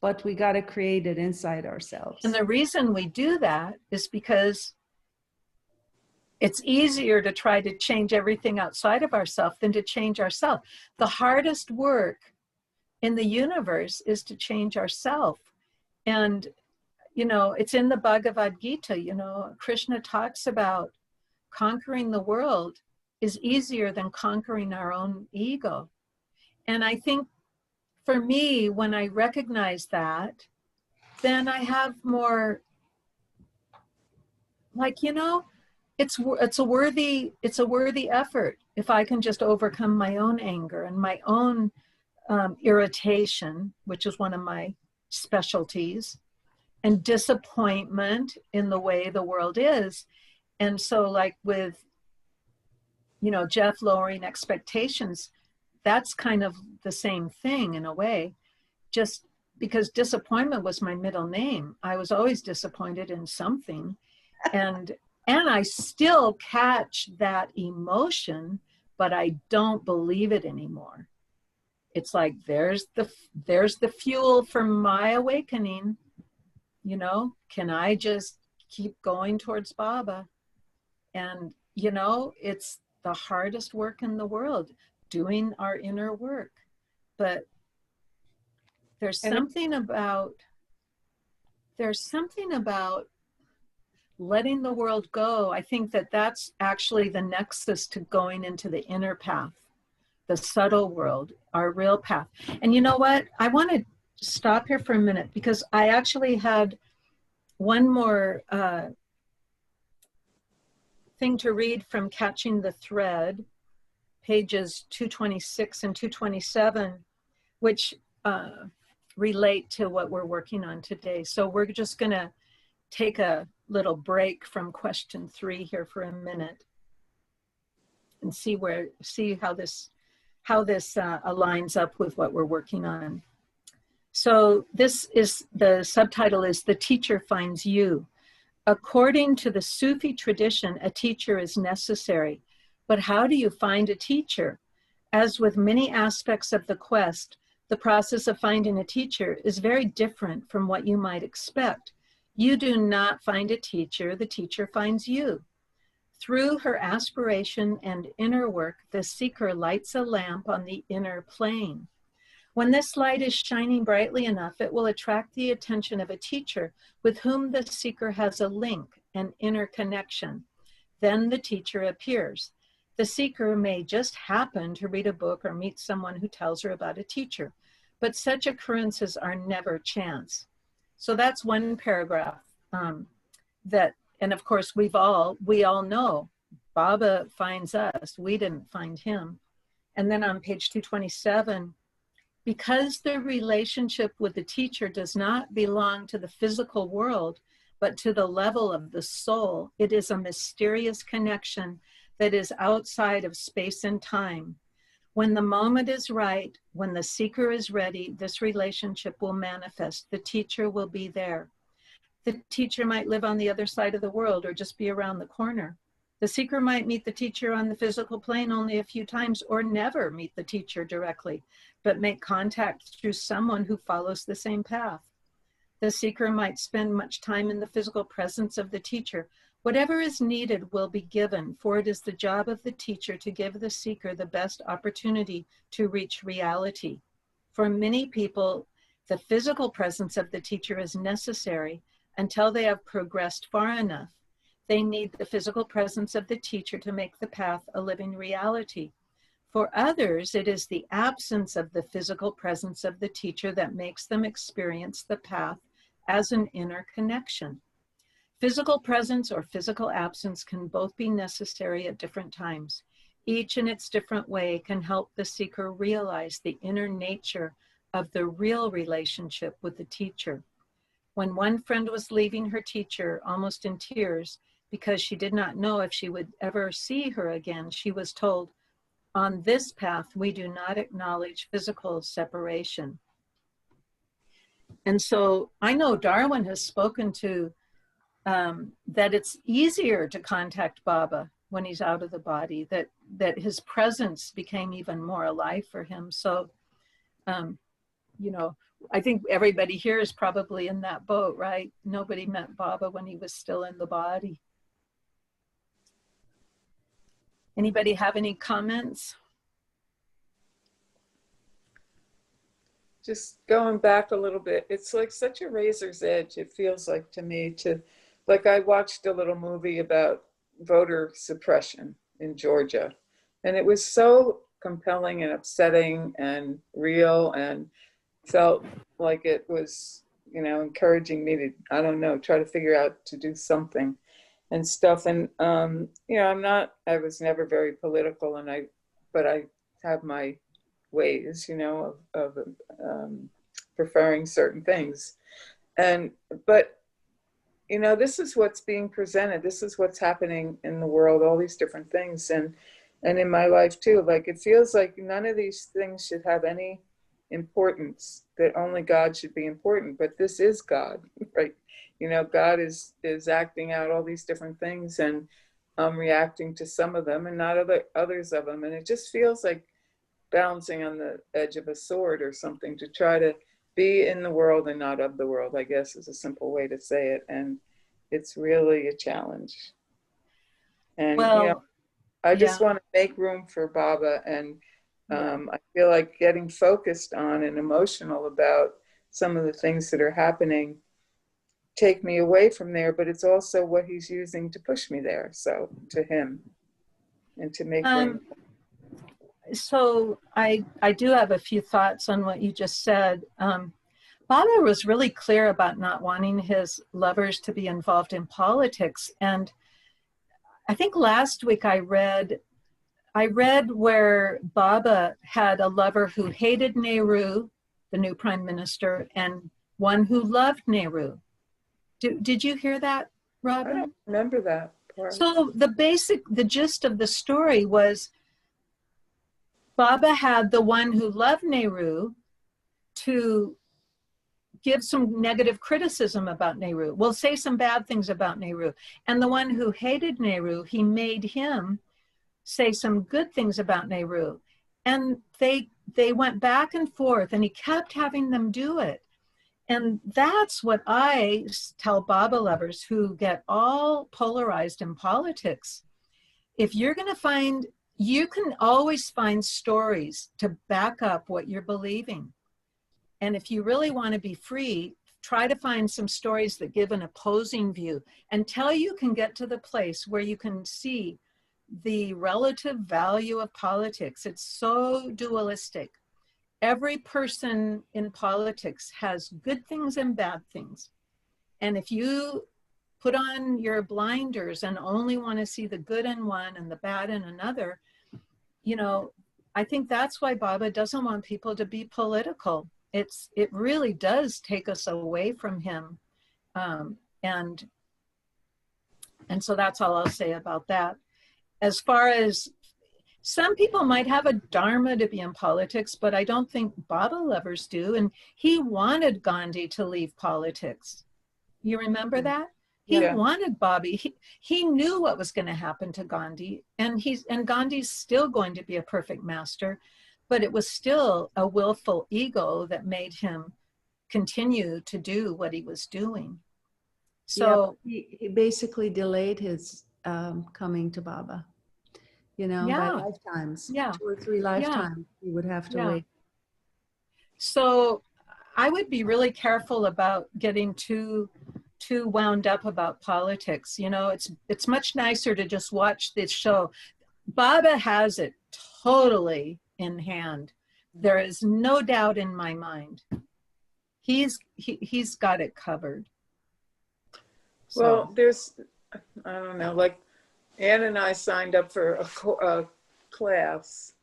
but we got to create it inside ourselves.
And the reason we do that is because it's easier to try to change everything outside of ourselves than to change ourselves. The hardest work in the universe is to change ourselves. And, you know, it's in the Bhagavad Gita, you know, Krishna talks about conquering the world is easier than conquering our own ego. And I think for me, when I recognize that, then I have more, like, you know, it's a worthy effort if I can just overcome my own anger and my own irritation, which is one of my specialties, and disappointment in the way the world is. And so, like with, you know, Jeff lowering expectations, that's kind of the same thing in a way, just because disappointment was my middle name. I was always disappointed in something. And I still catch that emotion, but I don't believe it anymore. It's like, there's the fuel for my awakening. You know, can I just keep going towards Baba? And, you know, it's the hardest work in the world, doing our inner work. But there's something about letting the world go, I think that that's actually the nexus to going into the inner path, the subtle world, our real path. And you know what? I want to stop here for a minute because I actually had one more thing to read from Catching the Thread, pages 226 and 227, which relate to what we're working on today. So we're just going to take a little break from question 3 here for a minute and see how this aligns up with what we're working on. So this is, the subtitle is The Teacher Finds You. According to the Sufi tradition, a teacher is necessary. But how do you find a teacher? As with many aspects of the quest, the process of finding a teacher is very different from what you might expect. You do not find a teacher, the teacher finds you. Through her aspiration and inner work, the seeker lights a lamp on the inner plane. When this light is shining brightly enough, it will attract the attention of a teacher with whom the seeker has a link, an inner connection. Then the teacher appears. The seeker may just happen to read a book or meet someone who tells her about a teacher, but such occurrences are never chance. So that's one paragraph and of course we all know Baba finds us, we didn't find him. And then on page 227, because the relationship with the teacher does not belong to the physical world, but to the level of the soul, it is a mysterious connection that is outside of space and time. When the moment is right, when the seeker is ready, this relationship will manifest. The teacher will be there. The teacher might live on the other side of the world or just be around the corner. The seeker might meet the teacher on the physical plane only a few times or never meet the teacher directly, but make contact through someone who follows the same path. The seeker might spend much time in the physical presence of the teacher. Whatever is needed will be given, for it is the job of the teacher to give the seeker the best opportunity to reach reality. For many people, the physical presence of the teacher is necessary until they have progressed far enough. They need the physical presence of the teacher to make the path a living reality. For others, it is the absence of the physical presence of the teacher that makes them experience the path as an inner connection. Physical presence or physical absence can both be necessary at different times. Each in its different way can help the seeker realize the inner nature of the real relationship with the teacher. When one friend was leaving her teacher almost in tears because she did not know if she would ever see her again, she was told, "On this path, we do not acknowledge physical separation." And so I know Darwin has spoken to that it's easier to contact Baba when he's out of the body, that his presence became even more alive for him. So, I think everybody here is probably in that boat, right? Nobody met Baba when he was still in the body. Anybody have any comments?
Just going back a little bit, it's like such a razor's edge, it feels like to me, like I watched a little movie about voter suppression in Georgia, and it was so compelling and upsetting and real, and felt like it was, encouraging me to, I don't know, try to figure out to do something and stuff. And, I was never very political, but I have my ways, of preferring certain things. But this is what's being presented. This is what's happening in the world, all these different things. And in my life too, like it feels like none of these things should have any importance, that only God should be important, but this is God, right? God is acting out all these different things, and I'm reacting to some of them and not others of them. And it just feels like balancing on the edge of a sword or something, to try to be in the world and not of the world, I guess, is a simple way to say it. And it's really a challenge. And, I just want to make room for Baba. And I feel like getting focused on and emotional about some of the things that are happening take me away from there, but it's also what he's using to push me there. So to him, and to make room.
So I do have a few thoughts on what you just said. Baba was really clear about not wanting his lovers to be involved in politics. And I think last week I read where Baba had a lover who hated Nehru, the new prime minister, and one who loved Nehru. Did you hear that, Robin?
I don't remember that part.
So the gist of the story was Baba had the one who loved Nehru to give some negative criticism about Nehru. Well, say some bad things about Nehru. And the one who hated Nehru, he made him say some good things about Nehru. And they went back and forth, and he kept having them do it. And that's what I tell Baba lovers who get all polarized in politics. If you're going to find, you can always find stories to back up what you're believing. And if you really want to be free, try to find some stories that give an opposing view until you can get to the place where you can see the relative value of politics. It's so dualistic. Every person in politics has good things and bad things. And if you put on your blinders and only want to see the good in one and the bad in another, you know, I think that's why Baba doesn't want people to be political. It really does take us away from him. And so that's all I'll say about that. As far as some people might have a dharma to be in politics, but I don't think Baba lovers do. And he wanted Gandhi to leave politics. You remember that? He wanted Bobby. He knew what was going to happen to Gandhi, and Gandhi's still going to be a perfect master, but it was still a willful ego that made him continue to do what he was doing. So
he basically delayed his coming to Baba. You know, by lifetimes, 2 or 3 lifetimes, he would have to wait.
So I would be really careful about getting too wound up about politics. You know, it's much nicer to just watch this show. Baba has it totally in hand. There is no doubt in my mind. He's got it covered.
Well, there's, I don't know, like Anne and I signed up for a class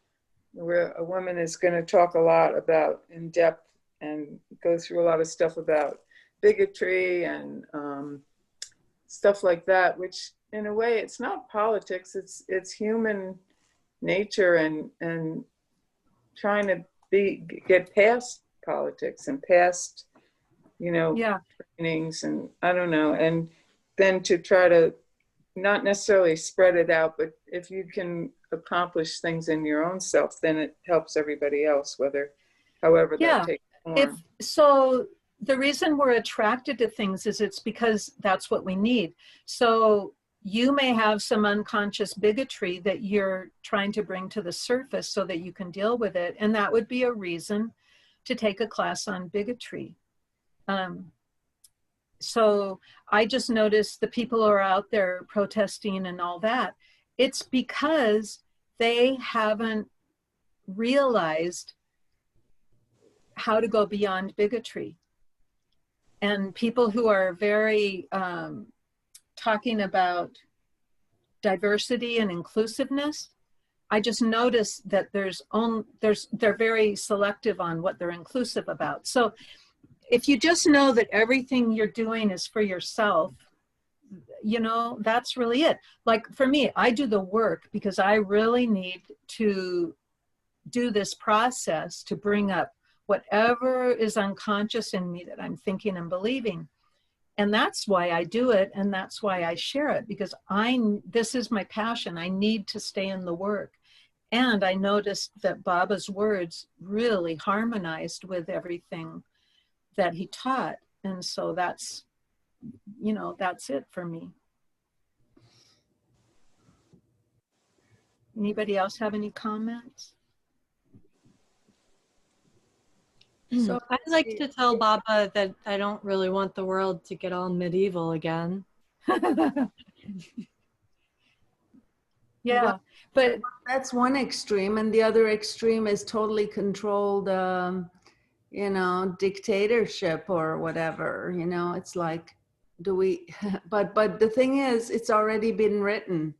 where a woman is going to talk a lot about in depth and go through a lot of stuff about bigotry and stuff like that, which in a way it's not politics, it's human nature and trying to get past politics and past, you know, trainings and I don't know, and then to try to not necessarily spread it out, but if you can accomplish things in your own self, then it helps everybody else, however that takes form.
So the reason we're attracted to things is it's because that's what we need. So you may have some unconscious bigotry that you're trying to bring to the surface so that you can deal with it. And that would be a reason to take a class on bigotry. So I just noticed the people who are out there protesting and all that, it's because they haven't realized how to go beyond bigotry. And people who are very talking about diversity and inclusiveness, I just noticed that they're very selective on what they're inclusive about. So if you just know that everything you're doing is for yourself, you know, that's really it. Like for me, I do the work because I really need to do this process to bring up whatever is unconscious in me that I'm thinking and believing. And that's why I do it. And that's why I share it, because this is my passion. I need to stay in the work. And I noticed that Baba's words really harmonized with everything that he taught. And so that's, you know, that's it for me. Anybody else have any comments?
So
I like to tell Baba that I don't really want the world to get all medieval again.
Yeah,
well,
but
that's one extreme, and the other extreme is totally controlled, you know, dictatorship or whatever. You know, it's like, do we? But the thing is, it's already been written.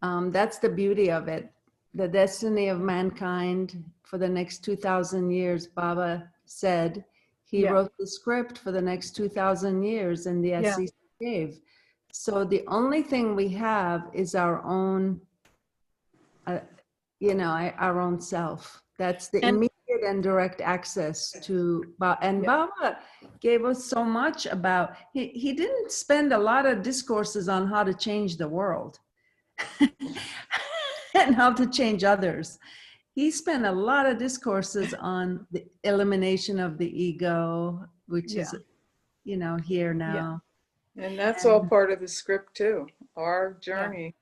That's the beauty of it. The destiny of mankind for the next 2,000 years, Baba said. He
yeah,
wrote the script for the next 2,000 years in the
yeah.
SEC cave. So the only thing we have is our own, you know, our own self. That's the
And
immediate and direct access to, and
yeah,
Baba gave us so much about, he didn't spend a lot of discourses on how to change the world and how to change others. He spent a lot of discourses on the elimination of the ego, which
yeah,
is, you know, here
yeah,
now.
And that's all
And
part of the script too, our
yeah.
journey.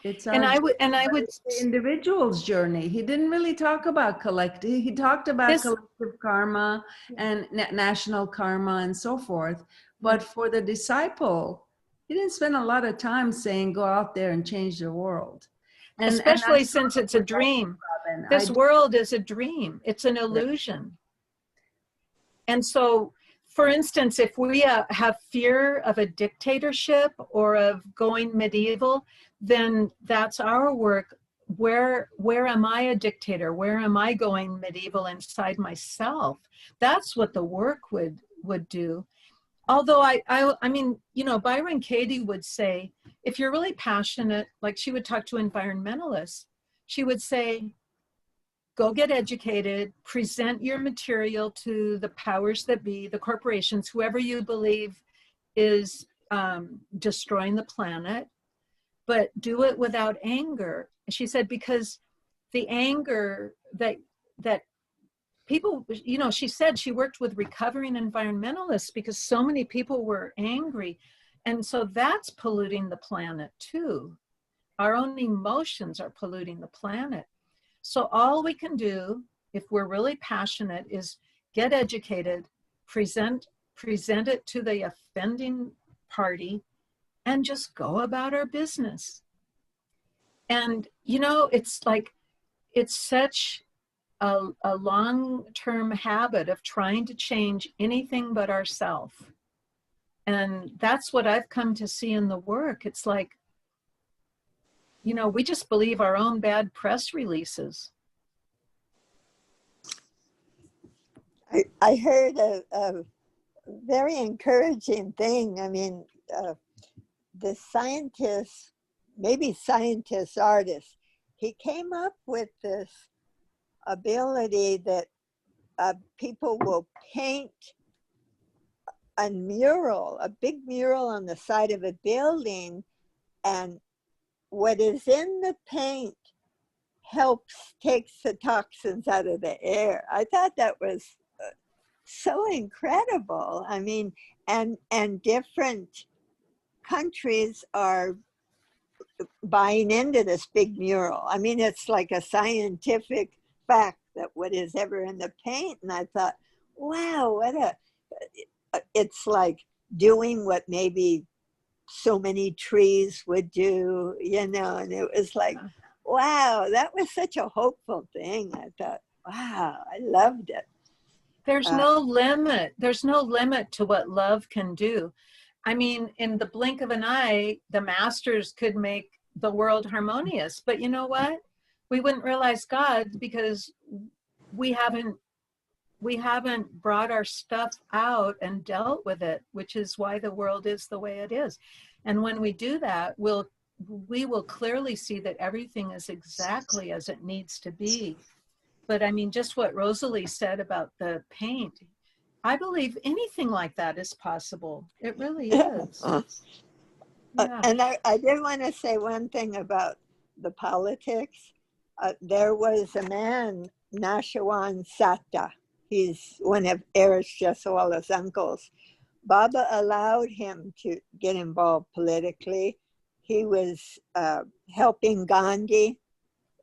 it's
And
our
I would, and I
but
would,
it's the individual's journey. He didn't really talk about collective. He talked about
this,
collective karma and national karma and so forth. But for the disciple, he didn't spend a lot of time saying, go out there and change the world. And I
especially
saw
since
it
it's a
with that,
dream.
Robin. I
This
did.
world is a dream. It's an illusion. And so, for instance, if we have fear of a dictatorship or of going medieval, then that's our work. Where am I a dictator? Where am I going medieval inside myself? That's what the work would do. Although I mean, you know, Byron Katie would say, if you're really passionate, like she would talk to environmentalists, she would say, go get educated, present your material to the powers that be, the corporations, whoever you believe is destroying the planet, but do it without anger. She said, because the anger that people, you know, she said she worked with recovering environmentalists because so many people were angry. And so that's polluting the planet too. Our own emotions are polluting the planet. So all we can do, if we're really passionate, is get educated, present it to the offending party, and just go about our business. And, you know, it's like, it's such a long-term habit of trying to change anything but ourselves. And that's what I've come to see in the work. It's like, you know, we just believe our own bad press releases.
I heard a very encouraging thing. I mean, the scientist, maybe scientist, artist, he came up with this ability that people will paint a mural, a big mural on the side of a building, and what is in the paint helps takes the toxins out of the air. I thought that was so incredible. I mean, and different countries are buying into this big mural. I mean, it's like a scientific fact that what is ever in the paint. And I thought, wow, it's like doing what maybe so many trees would do, you know, and it was like, wow, that was such a hopeful thing. I thought, wow, I loved it.
There's no limit. There's no limit to what love can do. I mean, in the blink of an eye, the masters could make the world harmonious. But you know what? We wouldn't realize God because we haven't brought our stuff out and dealt with it, which is why the world is the way it is. And when we do that, we will clearly see that everything is exactly as it needs to be. But I mean, just what Rosalie said about the paint, I believe anything like that is possible. It really is. Yeah.
And I did want to say one thing about the politics. There was a man, Nashawan Satta. He's one of Eric Jeswala's uncles. Baba allowed him to get involved politically. He was helping Gandhi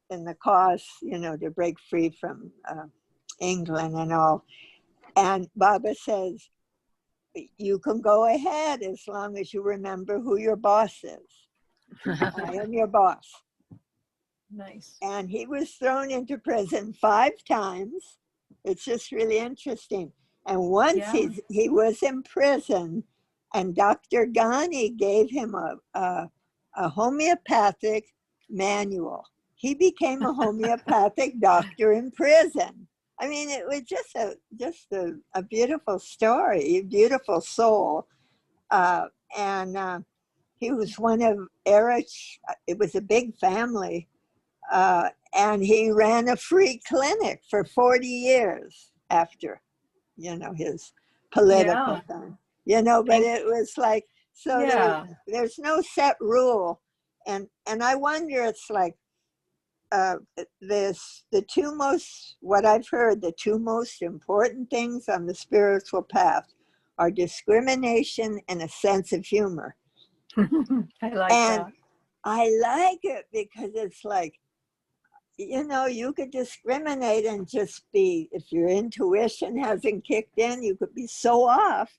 in the cause, you know, to break free from England and all. And Baba says, you can go ahead as long as you remember who your boss is. I am your boss.
Nice.
And he was thrown into prison 5 times. It's just really interesting. And once he was in prison, and Dr. Ghani gave him a homeopathic manual. He became a homeopathic doctor in prison. I mean, it was just a beautiful story, a beautiful soul. And he was one of Eric's, it was a big family. And he ran a free clinic for 40 years after, his political time, but it was like, so there's no set rule. And I wonder, it's like, what I've heard, the 2 most important things on the spiritual path are discrimination and a sense of humor.
I like that.
I like it because it's like, you could discriminate and just be, if your intuition hasn't kicked in, you could be so off.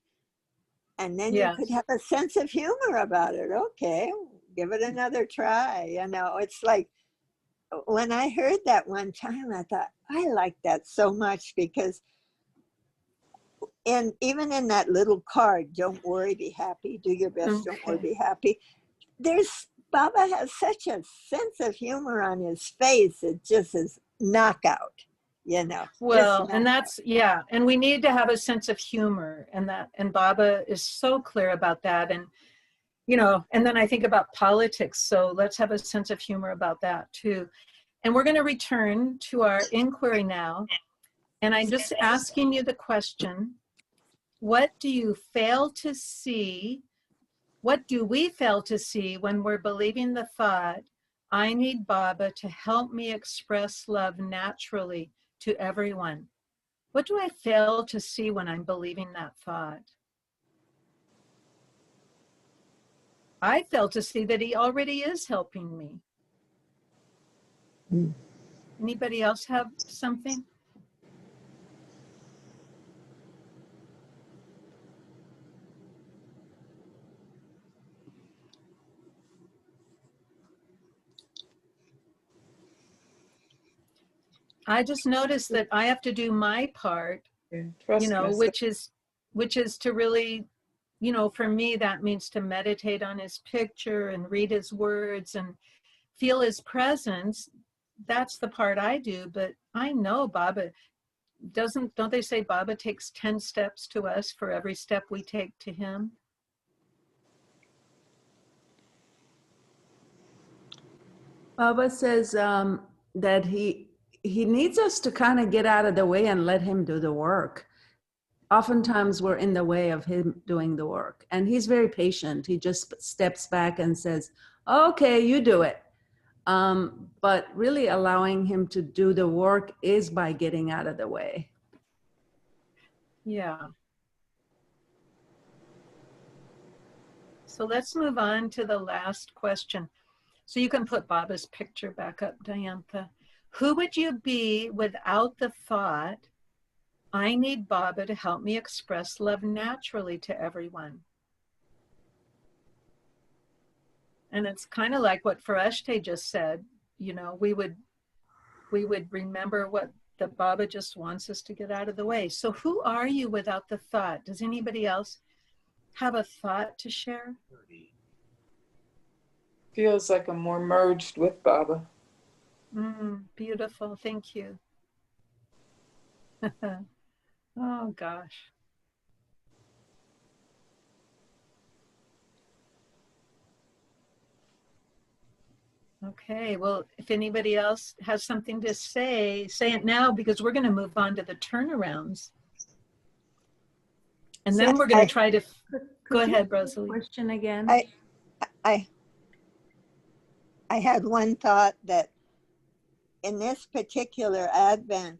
And then you could have a sense of humor about it. Okay, give it another try. It's like, when I heard that one time, I thought, I like that so much, because even in that little card, don't worry, be happy, do your best, don't worry, be happy. Baba has such a sense of humor on his face. It just is knockout,
Well, and that's, and we need to have a sense of humor, and Baba is so clear about that. And, and then I think about politics. So let's have a sense of humor about that too. And we're going to return to our inquiry now. And I'm just asking you the question, what do you fail to see? What do we fail to see when we're believing the thought, I need Baba to help me express love naturally to everyone? What do I fail to see when I'm believing that thought? I fail to see that he already is helping me. Anybody else have something? I just noticed that I have to do my part, which is to really, for me, that means to meditate on his picture and read his words and feel his presence. That's the part I do. But I know Baba don't they say Baba takes 10 steps to us for every step we take to him?
Baba says that he needs us to kind of get out of the way and let him do the work. Oftentimes we're in the way of him doing the work, and he's very patient. He just steps back and says, okay, you do it. But really allowing him to do the work is by getting out of the way.
Yeah. So let's move on to the last question. So you can put Baba's picture back up, Diantha. Who would you be without the thought, I need Baba to help me express love naturally to everyone? And it's kind of like what Fareshte just said, we would remember what the Baba just wants us to get out of the way. So who are you without the thought? Does anybody else have a thought to share?
Feels like I'm more merged with Baba.
Beautiful, thank you. Oh gosh. Okay, well, if anybody else has something to say it now, because we're going to move on to the turnarounds. And then we're going to try to... Go ahead, Rosalie.
Question again.
I had one thought, that in this particular Advent,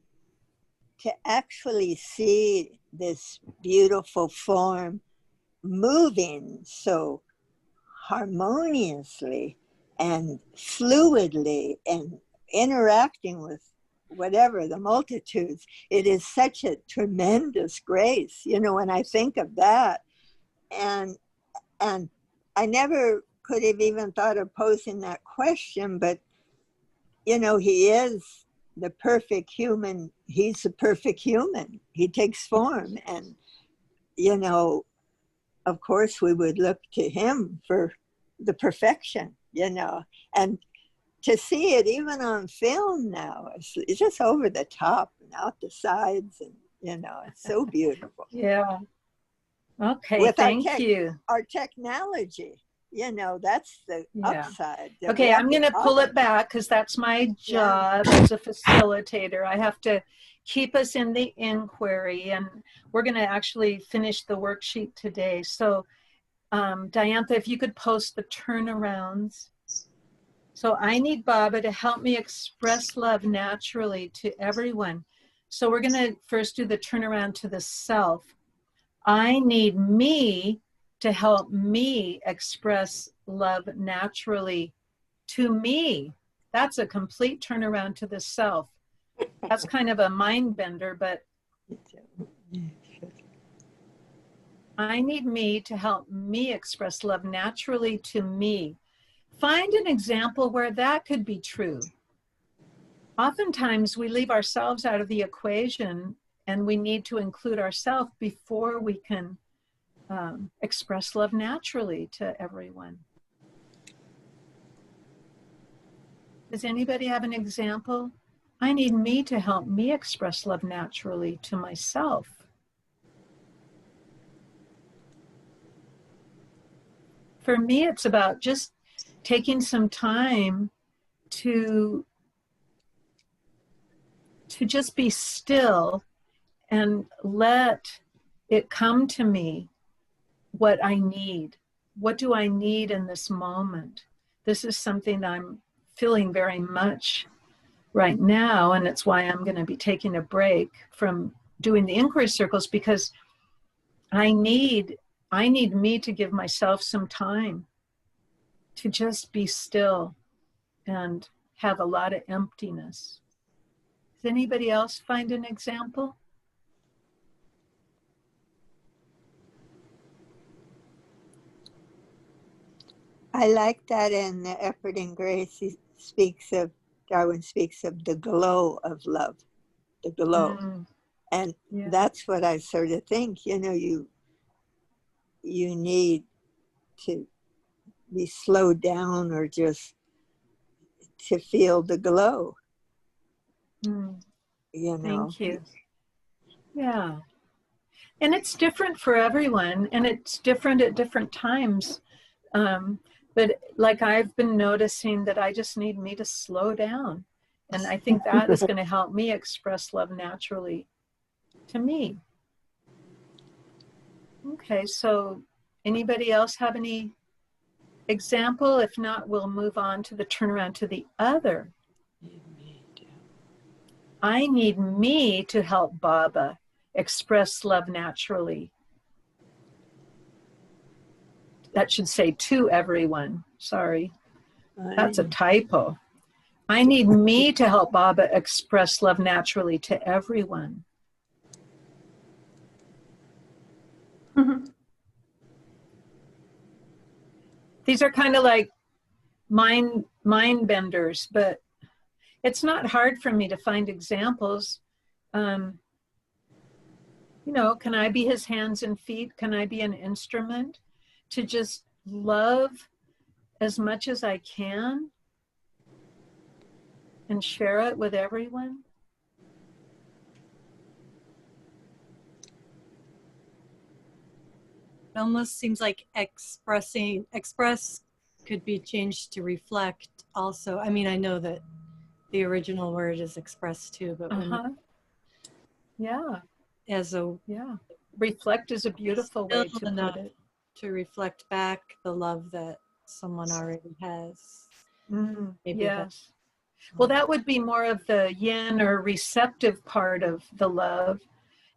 to actually see this beautiful form moving so harmoniously and fluidly and interacting with whatever, the multitudes. It is such a tremendous grace, you know, when I think of that. And I never could have even thought of posing that question, but, you know, he is the perfect human. He's the perfect human. He takes form. And, you know, of course, we would look to him for the perfection, you know. And to see it even on film now, it's just over the top and out the sides. And, you know, it's so beautiful.
Yeah. Okay,
With
thank you.
Our technology, you know, that's the upside.
Okay, I'm going to pull it back because that's my job as a facilitator. I have to keep us in the inquiry, and we're going to actually finish the worksheet today. So, Diantha, if you could post the turnarounds. So I need Baba to help me express love naturally to everyone. So we're going to first do the turnaround to the self. I need me to help me express love naturally to me. That's a complete turnaround to the self. That's kind of a mind bender, but I need me to help me express love naturally to me. Find an example where that could be true. Oftentimes we leave ourselves out of the equation, and we need to include ourselves before we can express love naturally to everyone. Does anybody have an example? I need me to help me express love naturally to myself. For me, it's about just taking some time to just be still and let it come to me what I need. What do I need in this moment? This is something I'm feeling very much right now, and it's why I'm going to be taking a break from doing the inquiry circles, because I need me to give myself some time to just be still and have a lot of emptiness. Does anybody else find an example?
I like that in the Effort and Grace, Darwin speaks of the glow of love, the glow. And that's what I sort of think, you know, you need to be slowed down or just to feel the glow. You know.
Thank you. Yeah. And it's different for everyone, and it's different at different times. But like I've been noticing that I just need me to slow down. And I think that is going to help me express love naturally to me. Okay, so anybody else have any example? If not, we'll move on to the turnaround to the other. I need me to help Baba express love naturally. That should say to everyone. Sorry, that's a typo. I need me to help Baba express love naturally to everyone. These are kind of like mind benders, but it's not hard for me to find examples. You know, can I be his hands and feet? Can I be an instrument to just love as much as I can and share it with everyone?
It almost seems like express could be changed to reflect also. I mean, I know that the original word is express too, but
reflect is a beautiful way to put it.
To reflect back the love that someone already has.
Yes. Well, that would be more of the yin or receptive part of the love.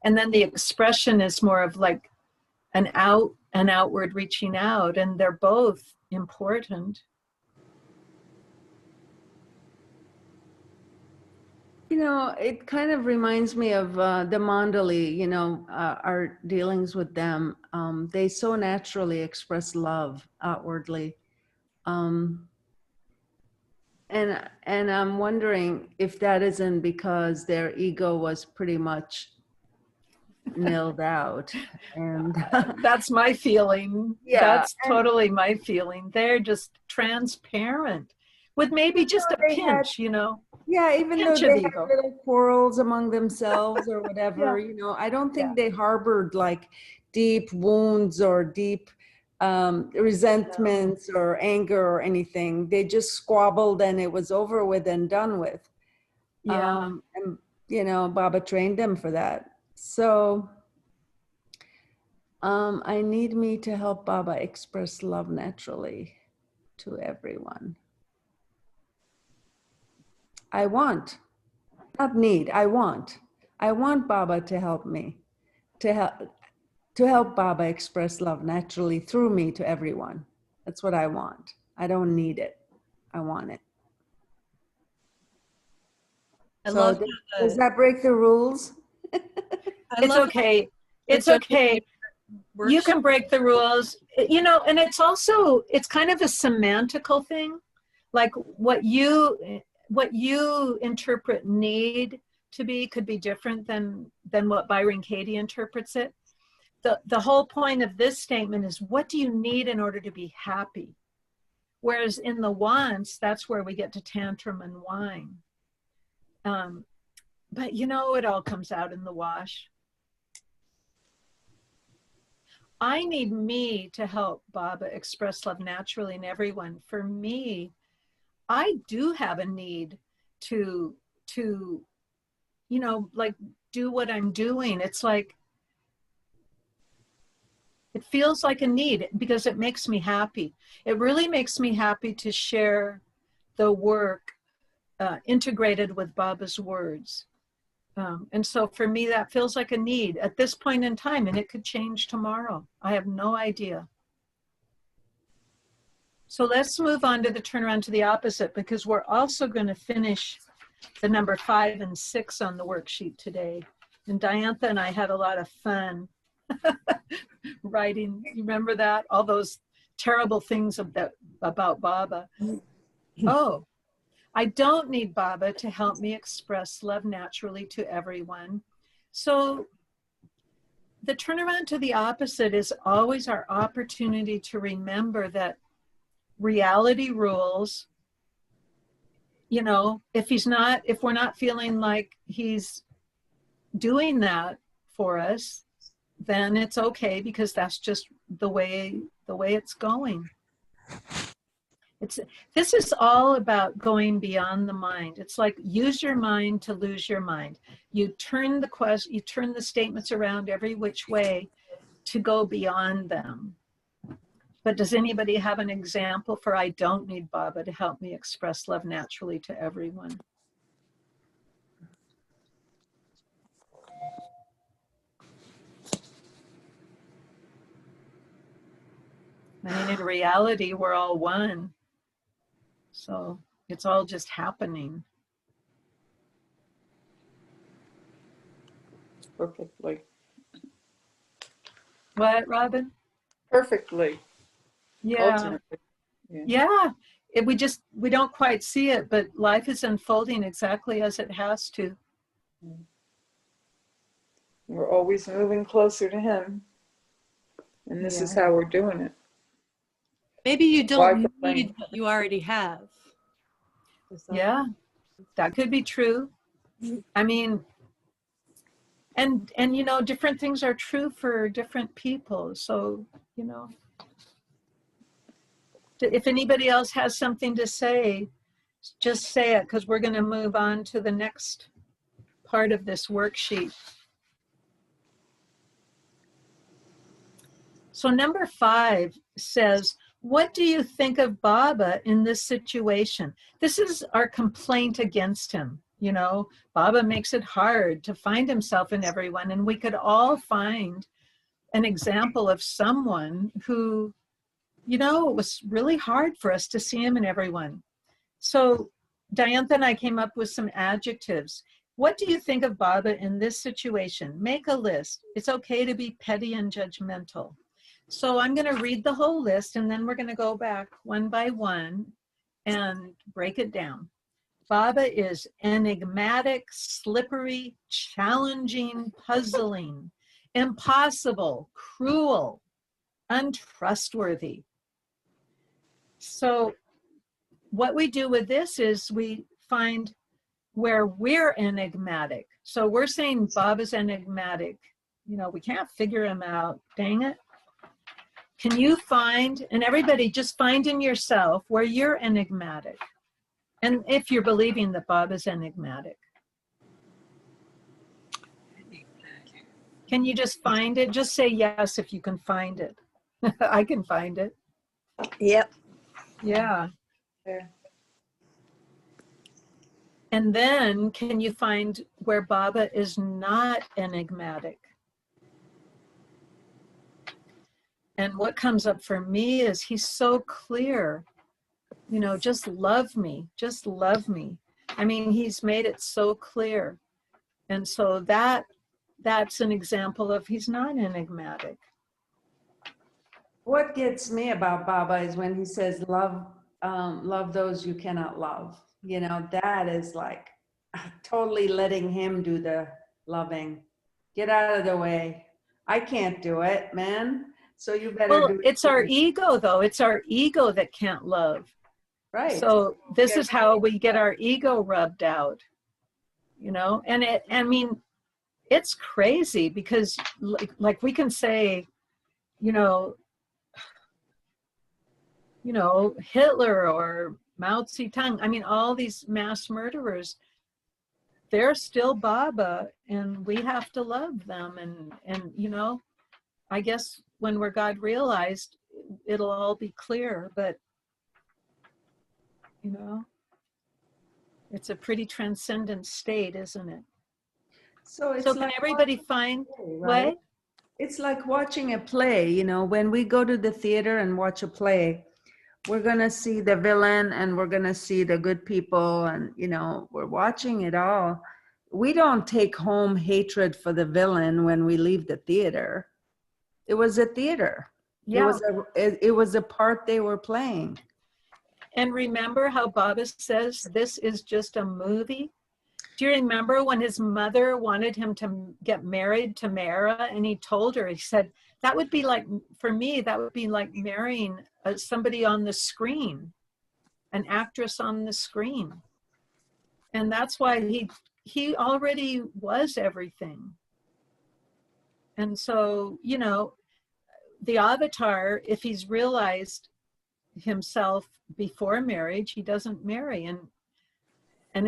And then the expression is more of like an outward reaching out, and they're both important.
You know, it kind of reminds me of the Mandali, you know, our dealings with them. They so naturally express love outwardly. And I'm wondering if that isn't because their ego was pretty much nilled out. And
That's my feeling.
yeah,
That's totally my feeling. They're just transparent with maybe just a
they had,
pinch, you know,
yeah, even though
pinch of
they had
ego.
little quarrels among themselves or whatever,
Yeah.
you know, I don't think
Yeah.
they harbored like deep wounds or deep resentments or anger or anything. They just squabbled and it was over with and done with.
Yeah.
And, you know, Baba trained them for that. So I need me to help Baba express love naturally to everyone. I want, not need, I want Baba to help me, to help Baba express love naturally through me to everyone. That's what I want. I don't need it. I want it.
I
So
love
does that break the rules?
It's okay. It's okay. You can break the rules, you know, and it's also, it's kind of a semantical thing. Like what you interpret need to be could be different than what Byron Katie interprets it. The whole point of this statement is, what do you need in order to be happy? Whereas in the wants, that's where we get to tantrum and whine. But you know, it all comes out in the wash. I need me to help Baba express love naturally in everyone. For me, I do have a need to, you know, like do what I'm doing. It's like, it feels like a need because it makes me happy. It really makes me happy to share the work integrated with Baba's words. And so for me, that feels like a need at this point in time, and it could change tomorrow. I have no idea. So let's move on to the turnaround to the opposite, because we're also going to finish the number 5 and 6 on the worksheet today. And Diantha and I had a lot of fun writing. You remember that? All those terrible things about Baba. Oh, I don't need Baba to help me express love naturally to everyone. So the turnaround to the opposite is always our opportunity to remember that reality rules. You know, if we're not feeling like he's doing that for us, then it's okay, because that's just the way it's going. This is all about going beyond the mind. It's like, use your mind to lose your mind. You turn the statements around every which way to go beyond them. But does anybody have an example for, I don't need Baba to help me express love naturally to everyone? I mean, in reality, we're all one. So it's all just happening.
Perfectly.
What, Robin?
Perfectly.
Yeah.
Ultimately.
Yeah. We don't quite see it, but life is unfolding exactly as it has to.
We're always moving closer to him. And this is how we're doing it.
Maybe you don't need what you already have.
Yeah, that could be true. I mean, and you know, different things are true for different people. So, you know, if anybody else has something to say, just say it, because we're going to move on to the next part of this worksheet. So number 5 says, what do you think of Baba in this situation? This is our complaint against him. You know, Baba makes it hard to find himself in everyone, and we could all find an example of someone who, you know, it was really hard for us to see him in everyone. So Diantha and I came up with some adjectives. What do you think of Baba in this situation? Make a list. It's okay to be petty and judgmental. So I'm going to read the whole list, and then we're going to go back one by one and break it down. Baba is enigmatic, slippery, challenging, puzzling, impossible, cruel, untrustworthy. So what we do with this is we find where we're enigmatic. So we're saying Baba's enigmatic. You know, we can't figure him out. Dang it. Can you find, and everybody just find in yourself where you're enigmatic. And if you're believing that Baba's enigmatic. Can you just find it? Just say yes if you can find it. I can find it.
Yep.
Yeah.
Yeah.
And then can you find where Baba is not enigmatic? And what comes up for me is he's so clear. You know, just love me. Just love me. I mean, he's made it so clear. And so that's an example of he's not enigmatic.
What gets me about Baba is when he says, love those you cannot love. You know, that is like totally letting him do the loving. Get out of the way. I can't do it, man. So you better do it.
It's our ego, though. It's our ego that can't love.
Right.
So this is how we get our ego rubbed out, you know? And I mean, it's crazy because like we can say, you know, Hitler or Mao Zedong, I mean, all these mass murderers, they're still Baba, and we have to love them. And you know, I guess when we're God realized, it'll all be clear, but you know, it's a pretty transcendent state, isn't it?
So it's
so
like
can everybody find
play, right?
what?
It's like watching a play, you know, when we go to the theater and watch a play, we're going to see the villain and we're going to see the good people, and, you know, we're watching it all. We don't take home hatred for the villain when we leave the theater. It was a theater.
Yeah.
It was a part they were playing.
And remember how Baba says this is just a movie? Do you remember when his mother wanted him to get married to Mara, and he told her, he said, that would be like, for me, that would be like marrying somebody on the screen, an actress on the screen. And that's why he already was everything. And so, you know, the avatar, if he's realized himself before marriage, he doesn't marry. And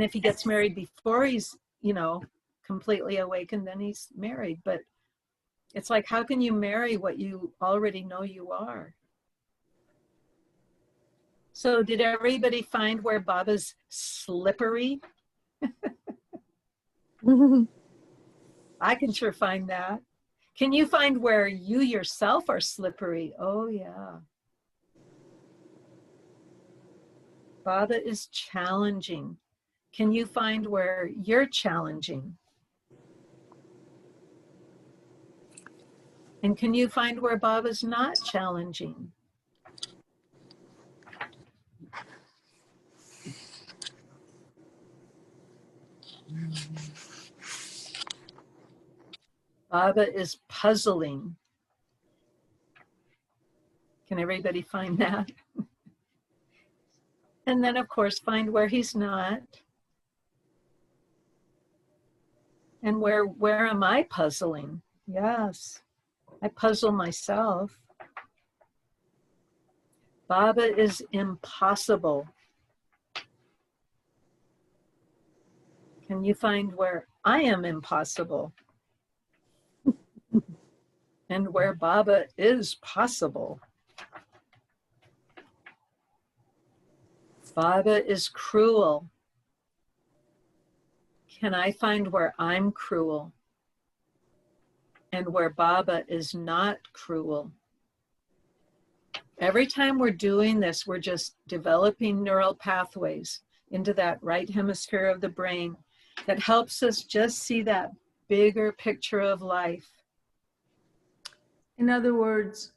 if he gets married before he's, you know, completely awakened, then he's married. But it's like, how can you marry what you already know you are? So did everybody find where Baba's slippery? I can sure find that. Can you find where you yourself are slippery? Oh, yeah. Baba is challenging. Can you find where you're challenging? And can you find where Baba's not challenging? Baba is puzzling. Can everybody find that? And then, of course, find where he's not. And where am I puzzling? Yes, I puzzle myself. Baba is impossible. Can you find where I am impossible? And where Baba is possible? Baba is cruel. Can I find where I'm cruel? And where Baba is not cruel? Every time we're doing this, we're just developing neural pathways into that right hemisphere of the brain. that helps us just see that bigger picture of life.
In other words,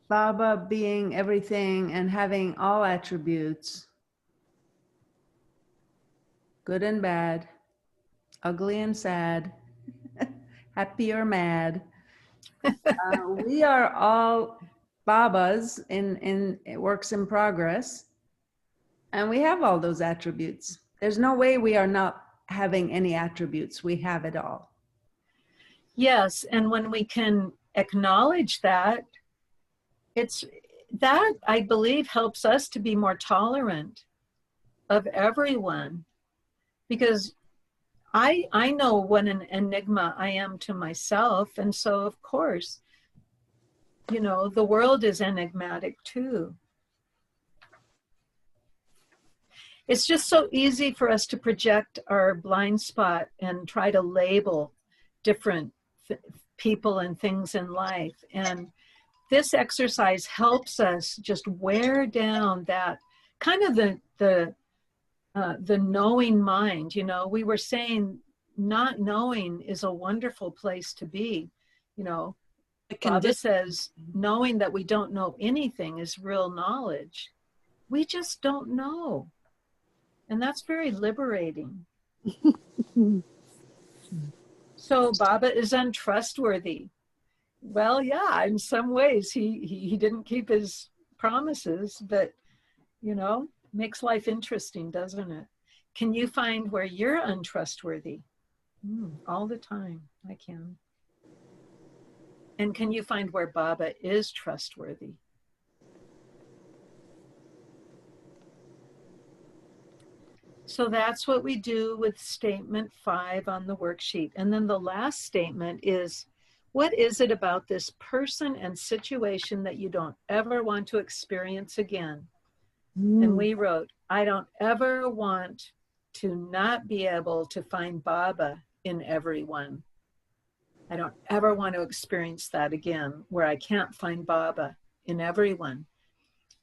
Baba being everything and having all attributes, good and bad, ugly and sad, happy or mad. We are all Babas in works in progress, and we have all those attributes. There's no way we are not having any attributes. We have it all.
Yes, and when we can acknowledge that, that I believe helps us to be more tolerant of everyone, because I know what an enigma I am to myself, and so of course, you know, the world is enigmatic too. It's just so easy for us to project our blind spot and try to label different people and things in life. And this exercise helps us just wear down that kind of the knowing mind. You know, we were saying not knowing is a wonderful place to be. You know, Baba says knowing that we don't know anything is real knowledge. We just don't know. And that's very liberating. So Baba is untrustworthy. Well, yeah, in some ways he didn't keep his promises, but, you know, makes life interesting, doesn't it? Can you find where you're untrustworthy? All the time, I can. And can you find where Baba is trustworthy? So that's what we do with statement 5 on the worksheet. And then the last statement is, what is it about this person and situation that you don't ever want to experience again? And we wrote, I don't ever want to not be able to find Baba in everyone. I don't ever want to experience that again, where I can't find Baba in everyone.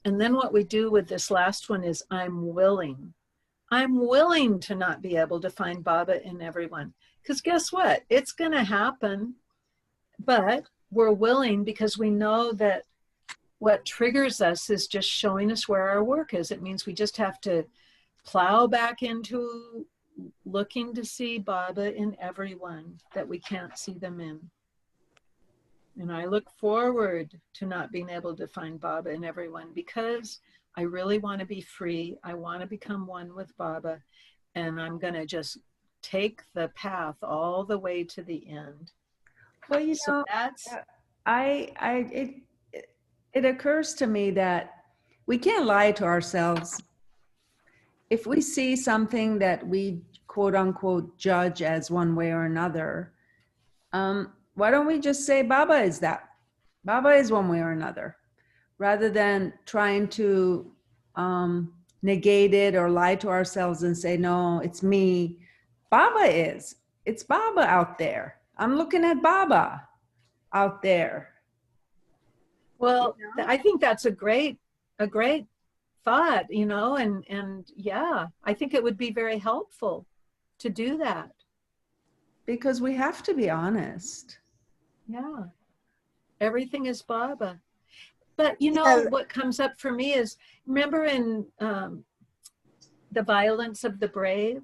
And then what we do with this last one is, I'm willing. I'm willing to not be able to find Baba in everyone. Because guess what? It's going to happen. But we're willing because we know that what triggers us is just showing us where our work is. It means we just have to plow back into looking to see Baba in everyone that we can't see them in. And I look forward to not being able to find Baba in everyone, because I really want to be free. I want to become one with Baba, and I'm going to just take the path all the way to the end.
Well, you
So
know,
that's
it occurs to me that we can't lie to ourselves. If we see something that we quote unquote judge as one way or another, why don't we just say Baba is that? Baba is one way or another, rather than trying to negate it or lie to ourselves and say, no, it's me. Baba is. It's Baba out there. I'm looking at Baba out there.
well, I think that's a great thought, you know, and yeah, I think it would be very helpful to do that.
Because we have to be honest.
Yeah. Everything is Baba. But you know, what comes up for me is, remember in The Violence of the Brave?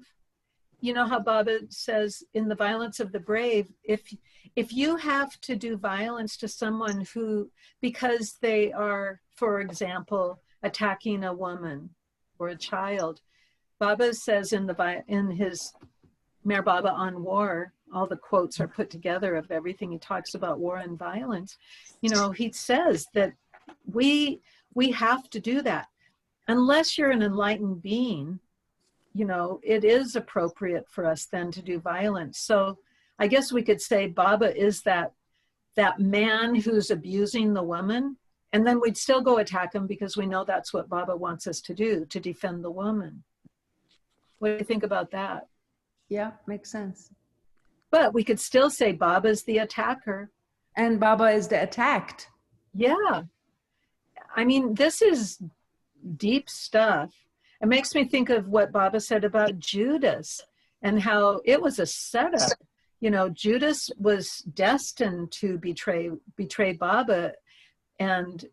You know how Baba says in The Violence of the Brave, if you have to do violence to someone who, because they are, for example, attacking a woman or a child, Baba says in his Mer Baba on War, all the quotes are put together of everything he talks about war and violence. You know, he says that we have to do that. Unless you're an enlightened being, you know, it is appropriate for us then to do violence. So I guess we could say Baba is that man who's abusing the woman, and then we'd still go attack him because we know that's what Baba wants us to do, to defend the woman. What do you think about that?
Yeah, makes sense.
But we could still say Baba's the attacker.
And Baba is the attacked.
Yeah. I mean, this is deep stuff. It makes me think of what Baba said about Judas and how it was a setup. You know, Judas was destined to betray Baba, and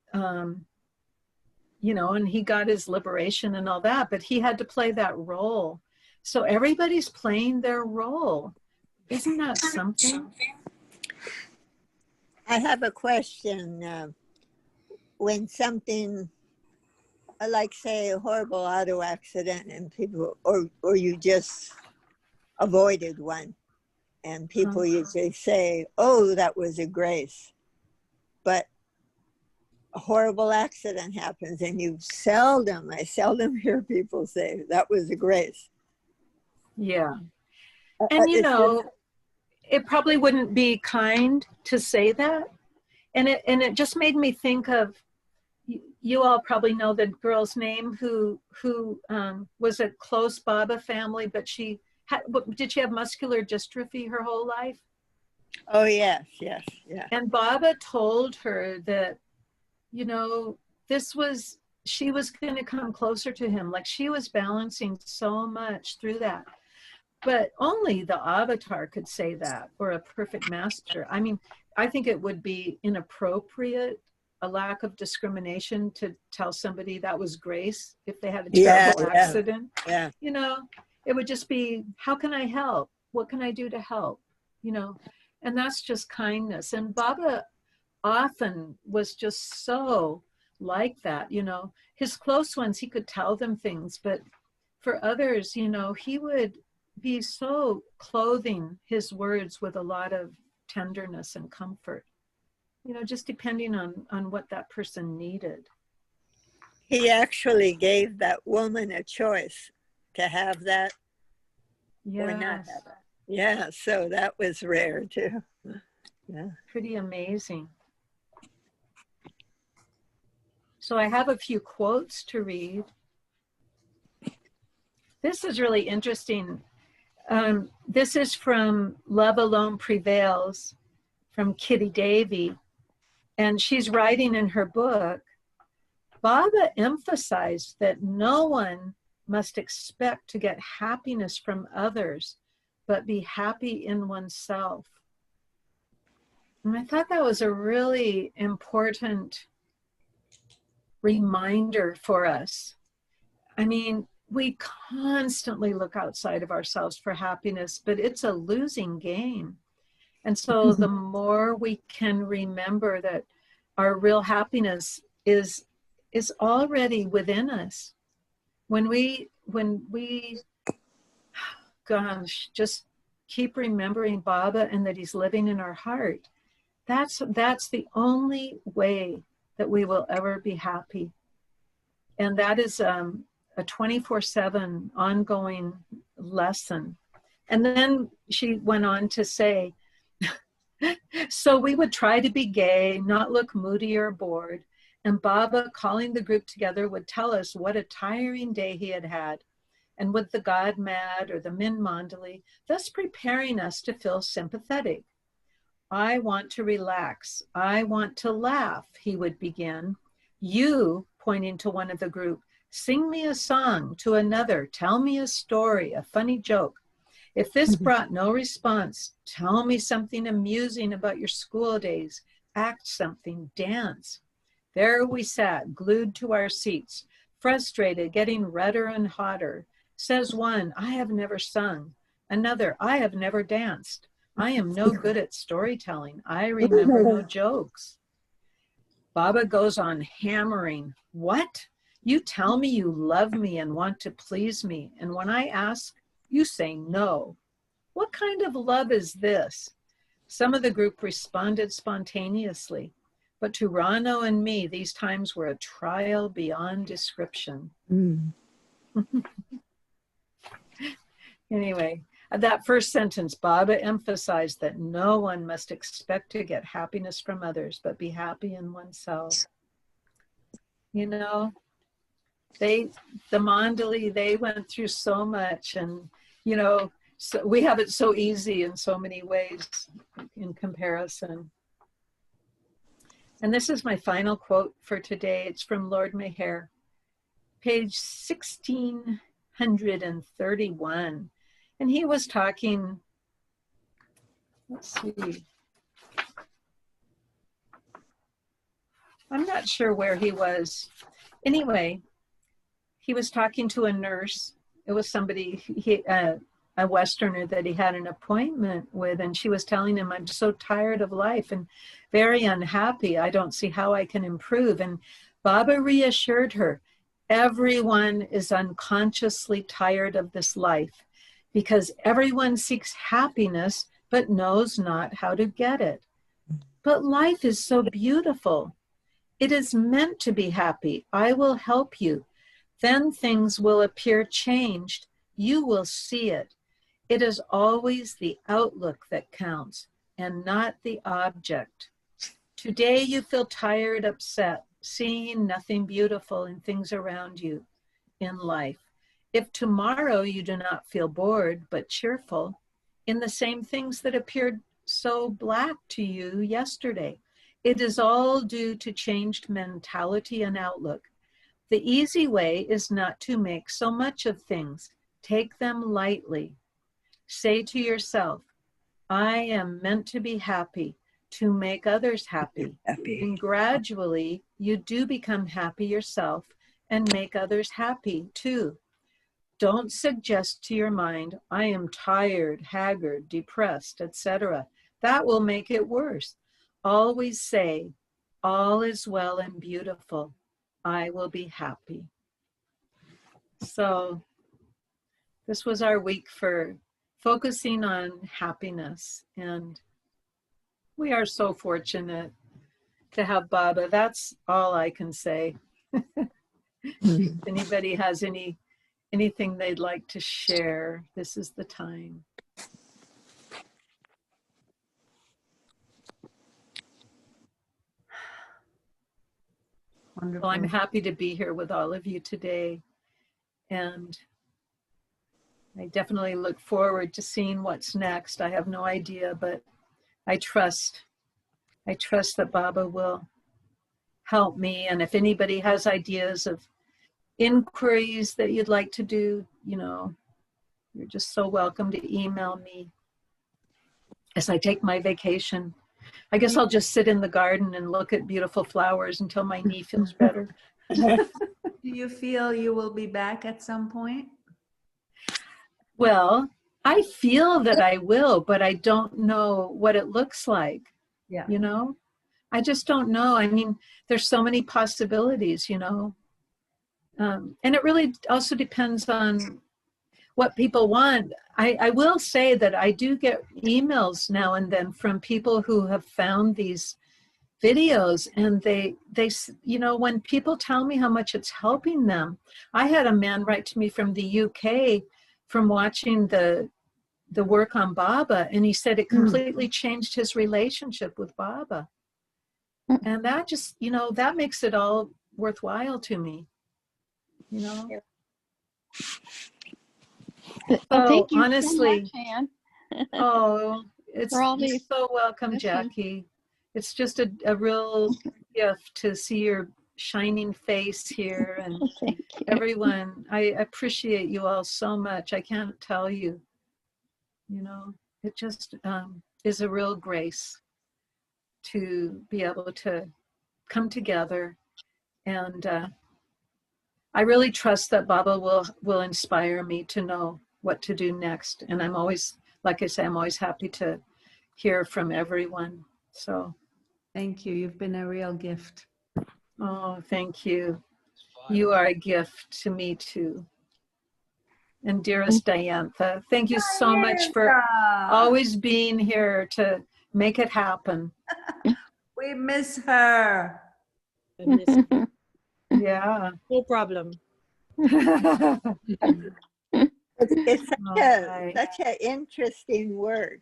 you know, and he got his liberation and all that, but he had to play that role. So everybody's playing their role. Isn't that something?
I have a question. When something, like say a horrible auto accident and people, or you just avoided one, and people usually say, oh, that was a grace. But a horrible accident happens and I seldom hear people say that was a grace.
Yeah. And you know,
just,
it probably wouldn't be kind to say that. And it just made me think of, you all probably know the girl's name who was a close Baba family, but did she have muscular dystrophy her whole life?
oh yes, yeah.
And Baba told her that, you know, she was going to come closer to him. Like, she was balancing so much through that. But only the avatar could say that, or a perfect master. I mean, I think it would be inappropriate, a lack of discrimination, to tell somebody that was grace if they had a terrible accident.
Yeah.
You know, it would just be, how can I help? What can I do to help? You know, and that's just kindness. And Baba often was just so like that, you know. His close ones, he could tell them things, but for others, you know, he would be so clothing his words with a lot of tenderness and comfort, you know, just depending on what that person needed.
He actually gave that woman a choice to have that or not have it. Yeah, so that was rare too. Yeah.
Pretty amazing. So I have a few quotes to read. This is really interesting. This is from Love Alone Prevails, from Kitty Davy. And she's writing in her book, Baba emphasized that no one must expect to get happiness from others, but be happy in oneself. And I thought that was a really important reminder for us. I mean, we constantly look outside of ourselves for happiness, but it's a losing game. And so the more we can remember that our real happiness is already within us. When we gosh, just keep remembering Baba and that he's living in our heart, that's the only way that we will ever be happy. And that is a 24/7 ongoing lesson. And then she went on to say, so we would try to be gay, not look moody or bored, and Baba, calling the group together, would tell us what a tiring day he had had, and with the God Mad or the Min Mandali, thus preparing us to feel sympathetic. I want to relax. I want to laugh, he would begin. You, pointing to one of the group, sing me a song, to another, tell me a story, a funny joke. If this brought no response, tell me something amusing about your school days, act something, dance. There we sat, glued to our seats, frustrated, getting redder and hotter. Says one, I have never sung. Another, I have never danced. I am no good at storytelling. I remember no jokes. Baba goes on hammering. What? You tell me you love me and want to please me, and when I ask, you say no. What kind of love is this? Some of the group responded spontaneously, but to Rano and me, these times were a trial beyond description. Anyway, that first sentence, Baba emphasized that no one must expect to get happiness from others, but be happy in oneself. You know, the Mandali, they went through so much, and, you know, so we have it so easy in so many ways in comparison. And this is my final quote for today. It's from Lord Maher, page 1631. And he was talking, let's see, I'm not sure where he was. Anyway, he was talking to a nurse. It was somebody, a Westerner that he had an appointment with, and she was telling him, I'm so tired of life and very unhappy. I don't see how I can improve. And Baba reassured her, everyone is unconsciously tired of this life because everyone seeks happiness but knows not how to get it. But life is so beautiful. It is meant to be happy. I will help you. Then things will appear changed. You will see it. It is always the outlook that counts and not the object. Today you feel tired, upset, seeing nothing beautiful in things around you in life. If tomorrow you do not feel bored but cheerful in the same things that appeared so black to you yesterday, it is all due to changed mentality and outlook. The easy way is not to make so much of things. Take them lightly. Say to yourself, I am meant to be happy, to make others happy. And gradually, you do become happy yourself and make others happy too. Don't suggest to your mind, I am tired, haggard, depressed, etc. That will make it worse. Always say, all is well and beautiful. I will be happy. So this was our week for focusing on happiness. And we are so fortunate to have Baba. That's all I can say. If anybody has anything they'd like to share, this is the time.
Wonderful.
Well, I'm happy to be here with all of you today. And I definitely look forward to seeing what's next. I have no idea, but I trust that Baba will help me. And if anybody has ideas of inquiries that you'd like to do, you know, you're just so welcome to email me as I take my vacation. I guess I'll just sit in the garden and look at beautiful flowers until my knee feels better.
Do you feel you will be back at some point?
Well, I feel that I will, but I don't know what it looks like.
Yeah.
You know, I just don't know. I mean, there's so many possibilities, you know. And it really also depends on what people want. I will say that I do get emails now and then from people who have found these videos, and they you know, when people tell me how much it's helping them. I had a man write to me from the UK from watching the work on Baba, and he said it completely changed his relationship with Baba. And that just, you know, that makes it all worthwhile to me, you know.
Well, thank you
honestly,
so much, Anne.
oh, it's
For all
you're
these
so welcome,
questions.
Jackie. It's just a real gift to see your shining face here, and
Thank you.
everyone. I appreciate you all so much. I can't tell you. You know, it just is a real grace to be able to come together, and I really trust that Baba will inspire me to know what to do next. And I'm always, like I say, I'm always happy to hear from everyone. So
Thank you. You've been a real gift.
oh, thank you. You are a gift to me too. And dearest Diantha, thank you so much for always being here to make it happen.
We miss her.
Yeah.
No problem.
It's
Okay.
such an interesting work.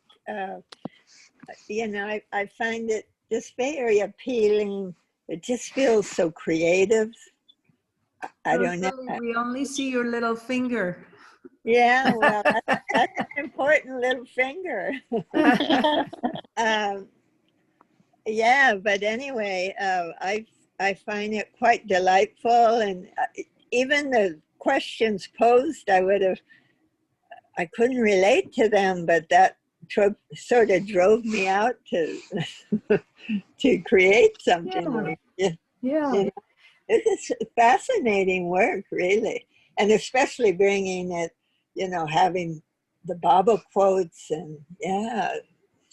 You know, I find it just very appealing. It just feels so creative. I don't know.
We only see your little finger.
Yeah, well, that's an important little finger. Yeah, but anyway, I find it quite delightful, and even the questions posed, I would have I couldn't relate to them, but that sort of drove me out to to create something.
Yeah.
You know, it's a fascinating work, really, and especially bringing it, having the Baba quotes and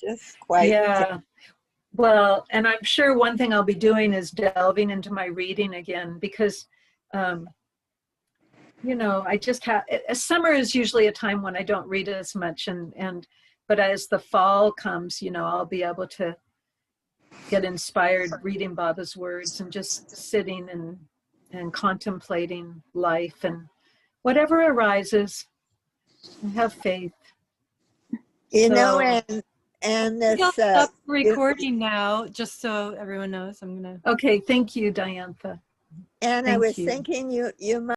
just quite.
Yeah. Well, and I'm sure one thing I'll be doing is delving into my reading again because, I just have, summer is usually a time when I don't read as much but as the fall comes, I'll be able to get inspired reading Baba's words and just sitting and contemplating life and whatever arises. I have faith.
And this
I'll stop recording now, just so everyone knows. I'm gonna.
Okay, thank you, Diantha.
And I was thinking you might